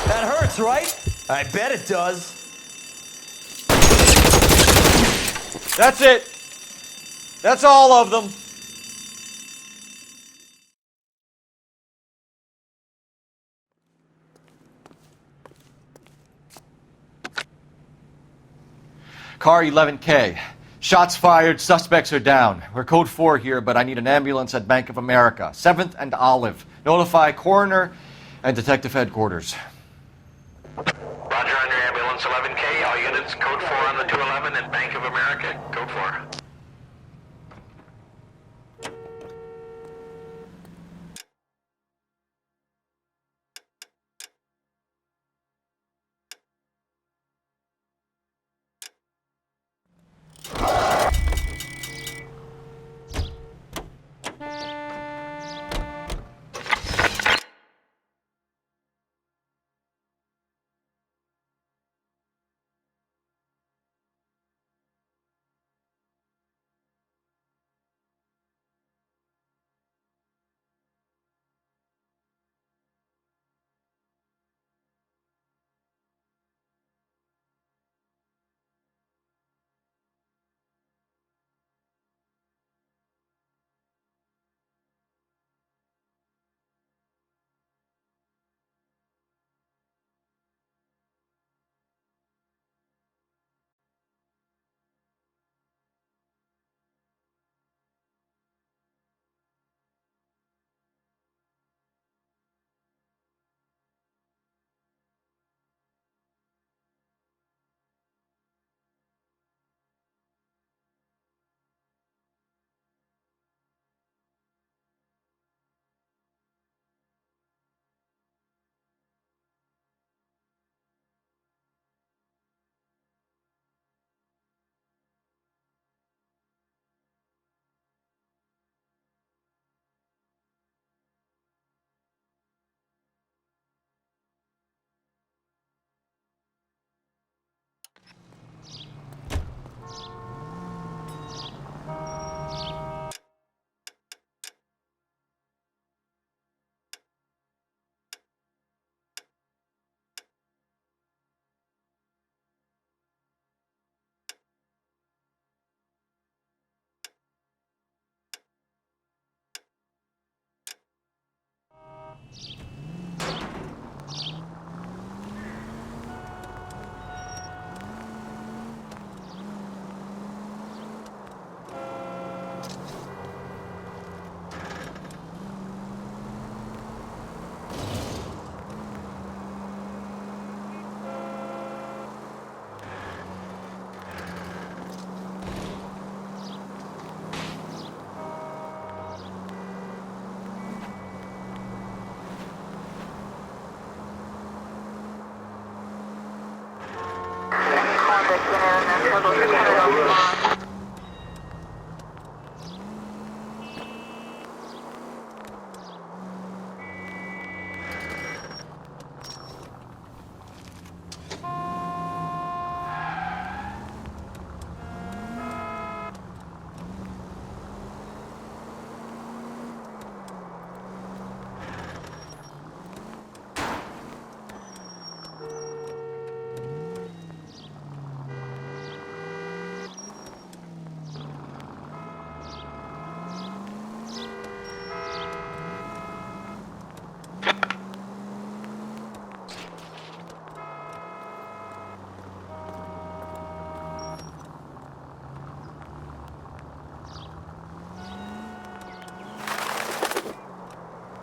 That hurts, right? I bet it does. That's it. That's all of them. Car 11K. Shots fired, suspects are down. We're code 4 here, but I need an ambulance at Bank of America. 7th and Olive. Notify coroner and detective headquarters. Roger on your ambulance 11K. All units code 4 on the 211 at Bank of America. Code 4.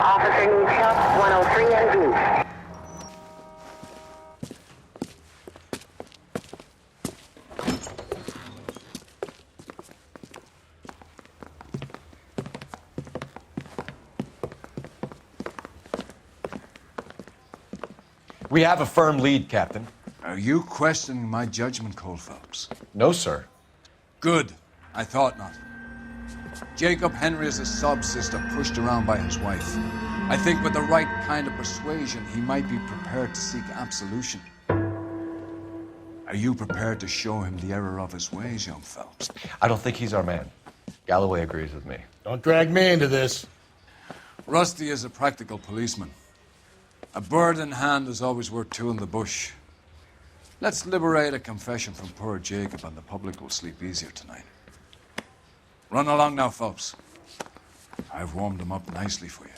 Officer needs help, 103 NV. We have a firm lead, Captain. Are you questioning my judgment, Cole Phelps? No, sir. Good. I thought not. Jacob Henry is a sub-sister pushed around by his wife. I think with the right kind of persuasion, he might be prepared to seek absolution. Are you prepared to show him the error of his ways, young Phelps? I don't think he's our man. Galloway agrees with me. Don't drag me into this. Rusty is a practical policeman. A bird in hand is always worth two in the bush. Let's liberate a confession from poor Jacob and the public will sleep easier tonight. Run along now, Phelps. I've warmed them up nicely for you.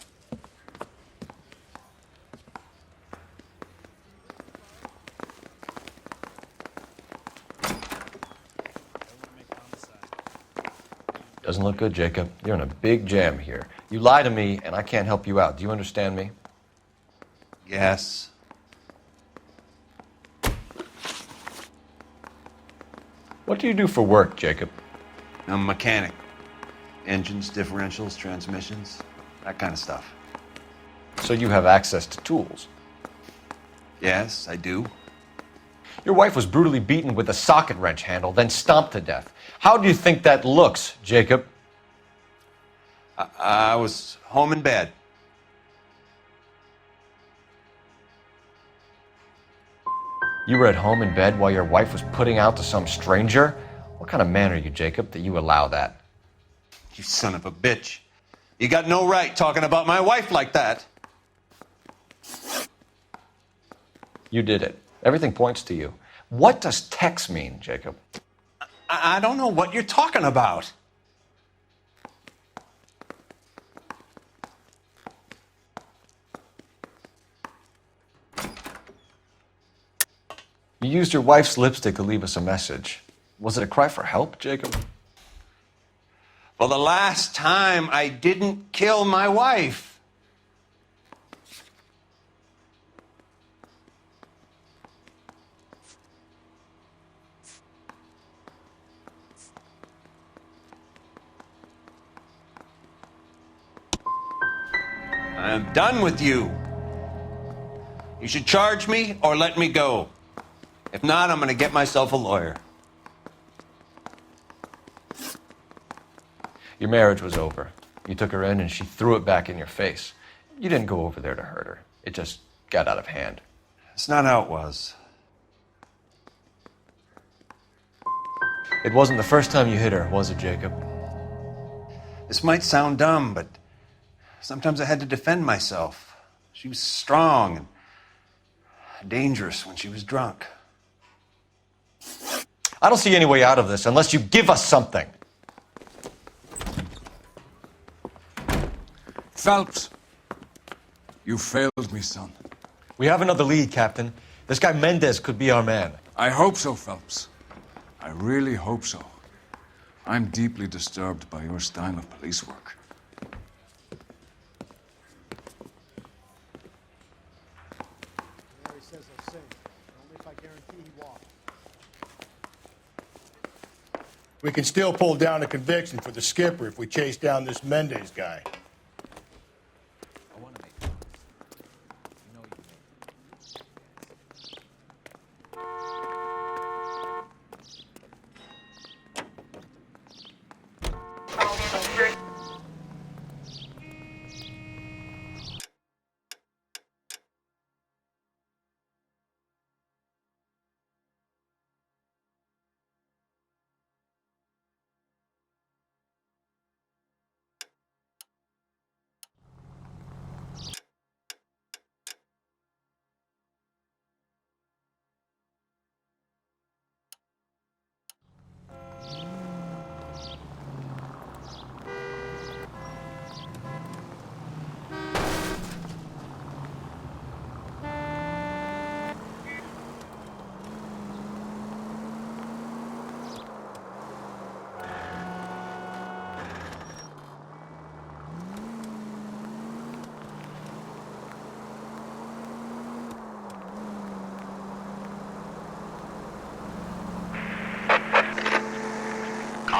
Doesn't look good, Jacob. You're in a big jam here. You lie to me, and I can't help you out. Do you understand me? Yes. What do you do for work, Jacob? I'm a mechanic. Engines, differentials, transmissions, that kind of stuff. So you have access to tools? Yes, I do. Your wife was brutally beaten with a socket wrench handle, then stomped to death. How do you think that looks, Jacob? I was home in bed. You were at home in bed while your wife was putting out to some stranger? What kind of man are you, Jacob, that you allow that? You son of a bitch. You got no right talking about my wife like that. You did it. Everything points to you. What does Tex mean, Jacob? I don't know what you're talking about. You used your wife's lipstick to leave us a message. Was it a cry for help, Jacob? Well, the last time I didn't kill my wife. I'm done with you. You should charge me or let me go. If not, I'm going to get myself a lawyer. Your marriage was over. You took her in and she threw it back in your face. You didn't go over there to hurt her. It just got out of hand. It's not how it was. It wasn't the first time you hit her, was it, Jacob? This might sound dumb, but sometimes I had to defend myself. She was strong and dangerous when she was drunk. I don't see any way out of this unless you give us something. Phelps, you failed me, son. We have another lead, Captain. This guy Mendez could be our man. I hope so, Phelps. I really hope so. I'm deeply disturbed by your style of police work. We can still pull down a conviction for the skipper if we chase down this Mendez guy.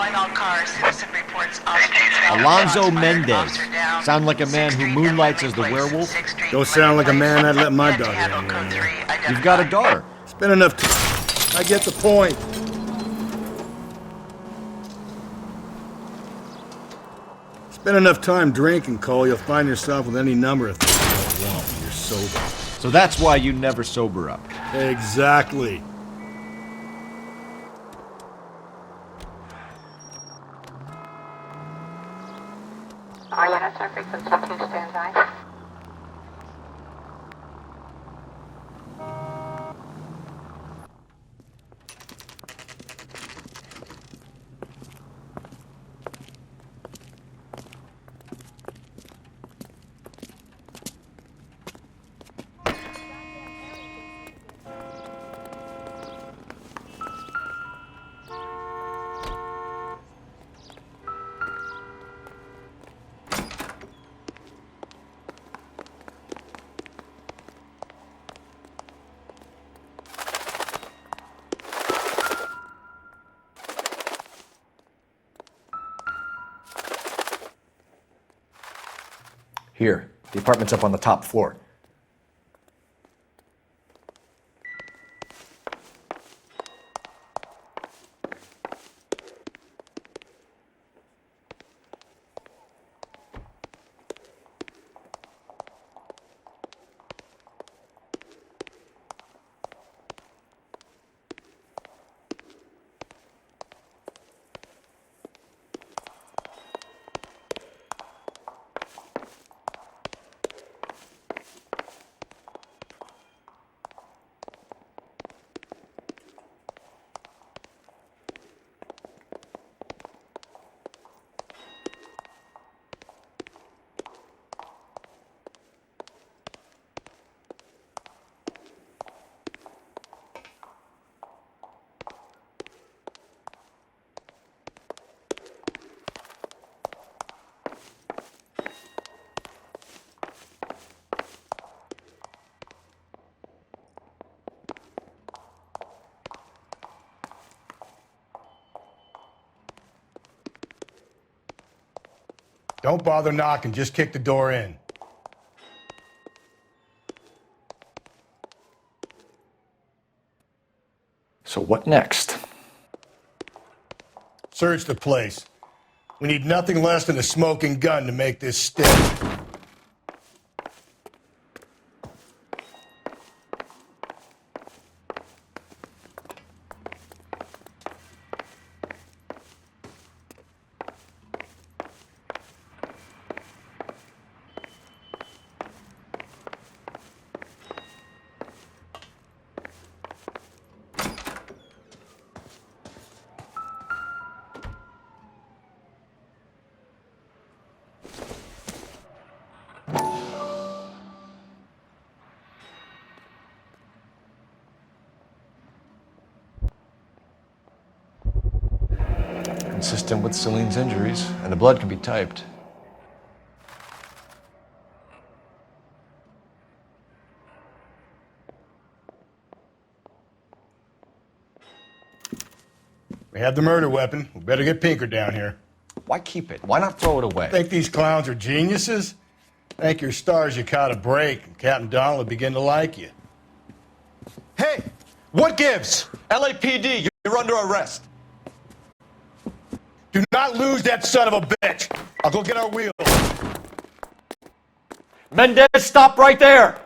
Calling all cars. Citizen reports officer Alonzo Mendez. Sound like a man who moonlights as the werewolf? Don't sound like a man I'd let my daughter in here. You've got a daughter. It's been enough time. I get the point. Spend enough time drinking, Cole, you'll find yourself with any number of things you don't want when you're sober. So that's why you never sober up. Exactly. All units are frequency 2 standby. Here, the apartment's up on the top floor. Don't bother knocking, just kick the door in. So what next? Search the place. We need nothing less than a smoking gun to make this stick. Consistent with Celine's injuries, and the blood can be typed. We have the murder weapon. We better get Pinker down here. Why keep it? Why not throw it away? Think these clowns are geniuses? Thank your stars you caught a break, and Captain Donald will begin to like you. Hey, what gives? LAPD, you're under arrest. Do not lose that son of a bitch. I'll go get our wheels. Mendez, stop right there!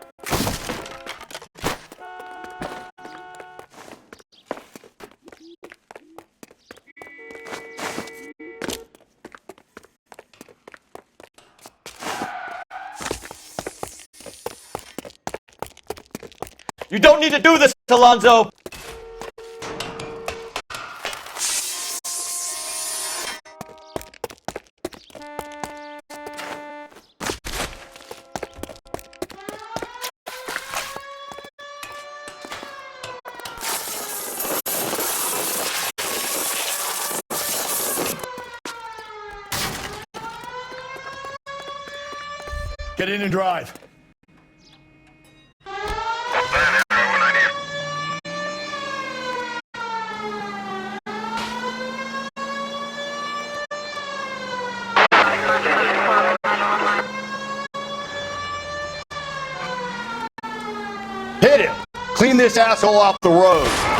You don't need to do this, Alonzo! Get in and drive. Hit him! Clean this asshole off the road!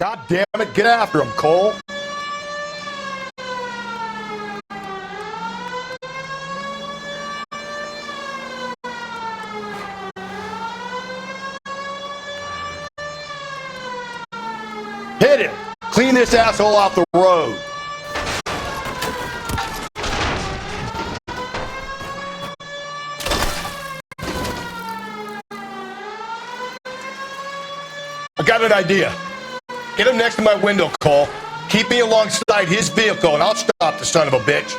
God damn it, get after him, Cole! Hit him! Clean this asshole off the road! I got an idea. Get him next to my window, Cole. Keep me alongside his vehicle and I'll stop the son of a bitch.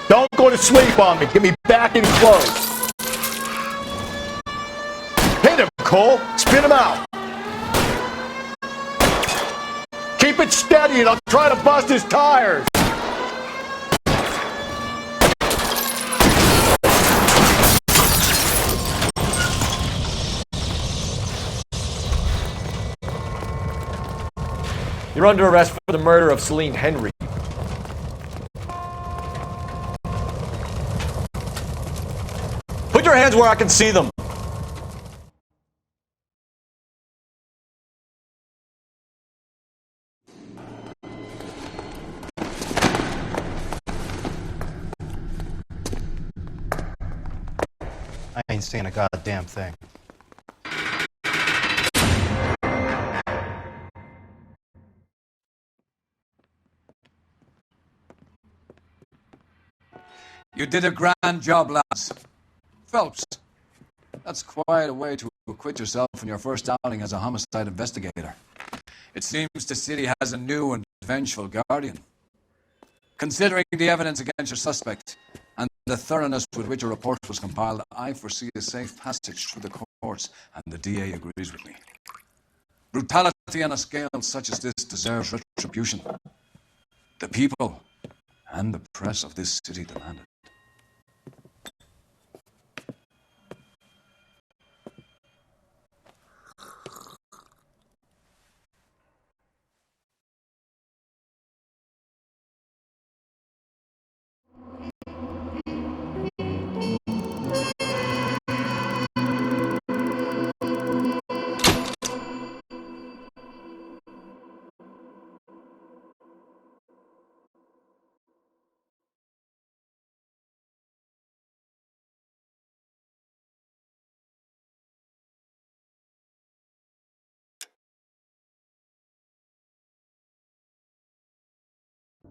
Don't go to sleep on me. Get me back in close. Hit him, Cole. Spin him out. Keep it steady and I'll try to bust his tires. You're under arrest for the murder of Celine Henry. Put your hands where I can see them. I ain't seeing a goddamn thing. You did a grand job, lads. Phelps, that's quite a way to acquit yourself in your first outing as a homicide investigator. It seems the city has a new and vengeful guardian. Considering the evidence against your suspect and the thoroughness with which a report was compiled, I foresee a safe passage through the courts, and the DA agrees with me. Brutality on a scale such as this deserves retribution. The people and the press of this city demand it.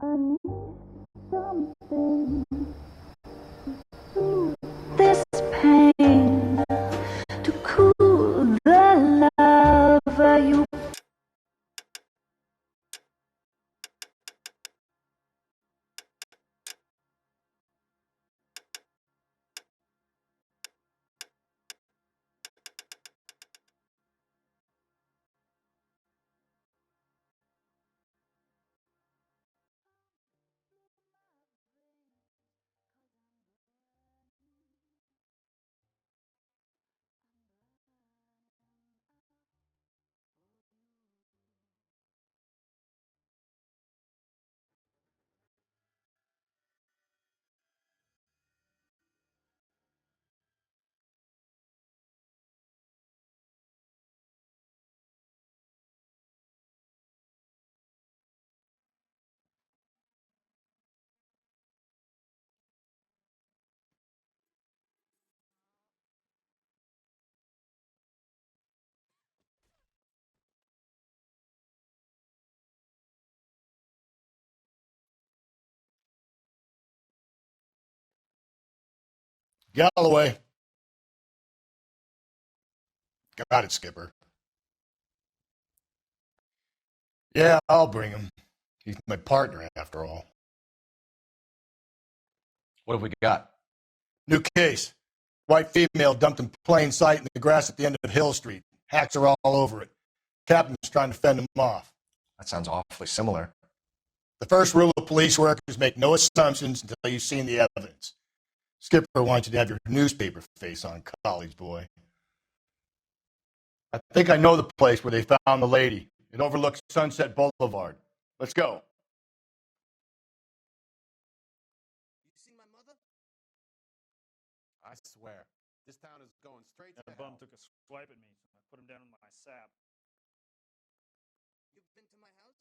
I need something to this pain to cool the lava you. Galloway. Got it, Skipper. Yeah, I'll bring him. He's my partner, after all. What have we got? New case. White female dumped in plain sight in the grass at the end of Hill Street. Hacks are all over it. Captain's trying to fend him off. That sounds awfully similar. The first rule of police work is make no assumptions until you've seen the evidence. Skipper wants you to have your newspaper face on, college boy. I think I know the place where they found the lady. It overlooks Sunset Boulevard. Let's go. I swear, this town is going straight to hell. That bum took a swipe at me, so I put him down in my sap. You've been to my house?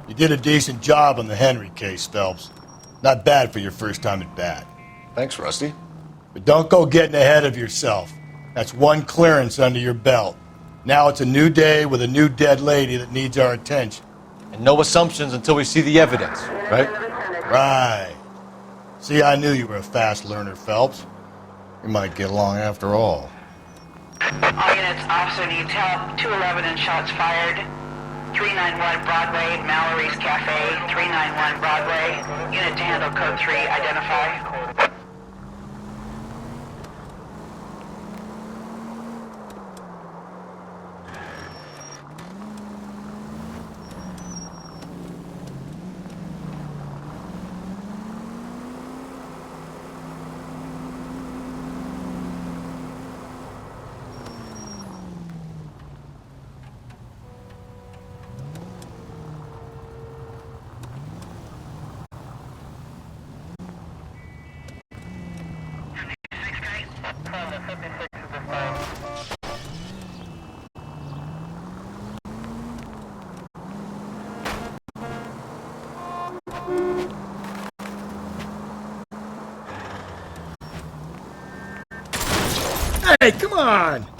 You did a decent job on the Henry case, Phelps. Not bad for your first time at bat. Thanks, Rusty. But don't go getting ahead of yourself. That's one clearance under your belt. Now it's a new day with a new dead lady that needs our attention. And no assumptions until we see the evidence, right? Right. See, I knew you were a fast learner, Phelps. We might get along after all. All units, officer needs help. 211 and shots fired. 391 Broadway, Mallory's Cafe. 391 Broadway. Unit to handle code 3, identify. Hey, come on!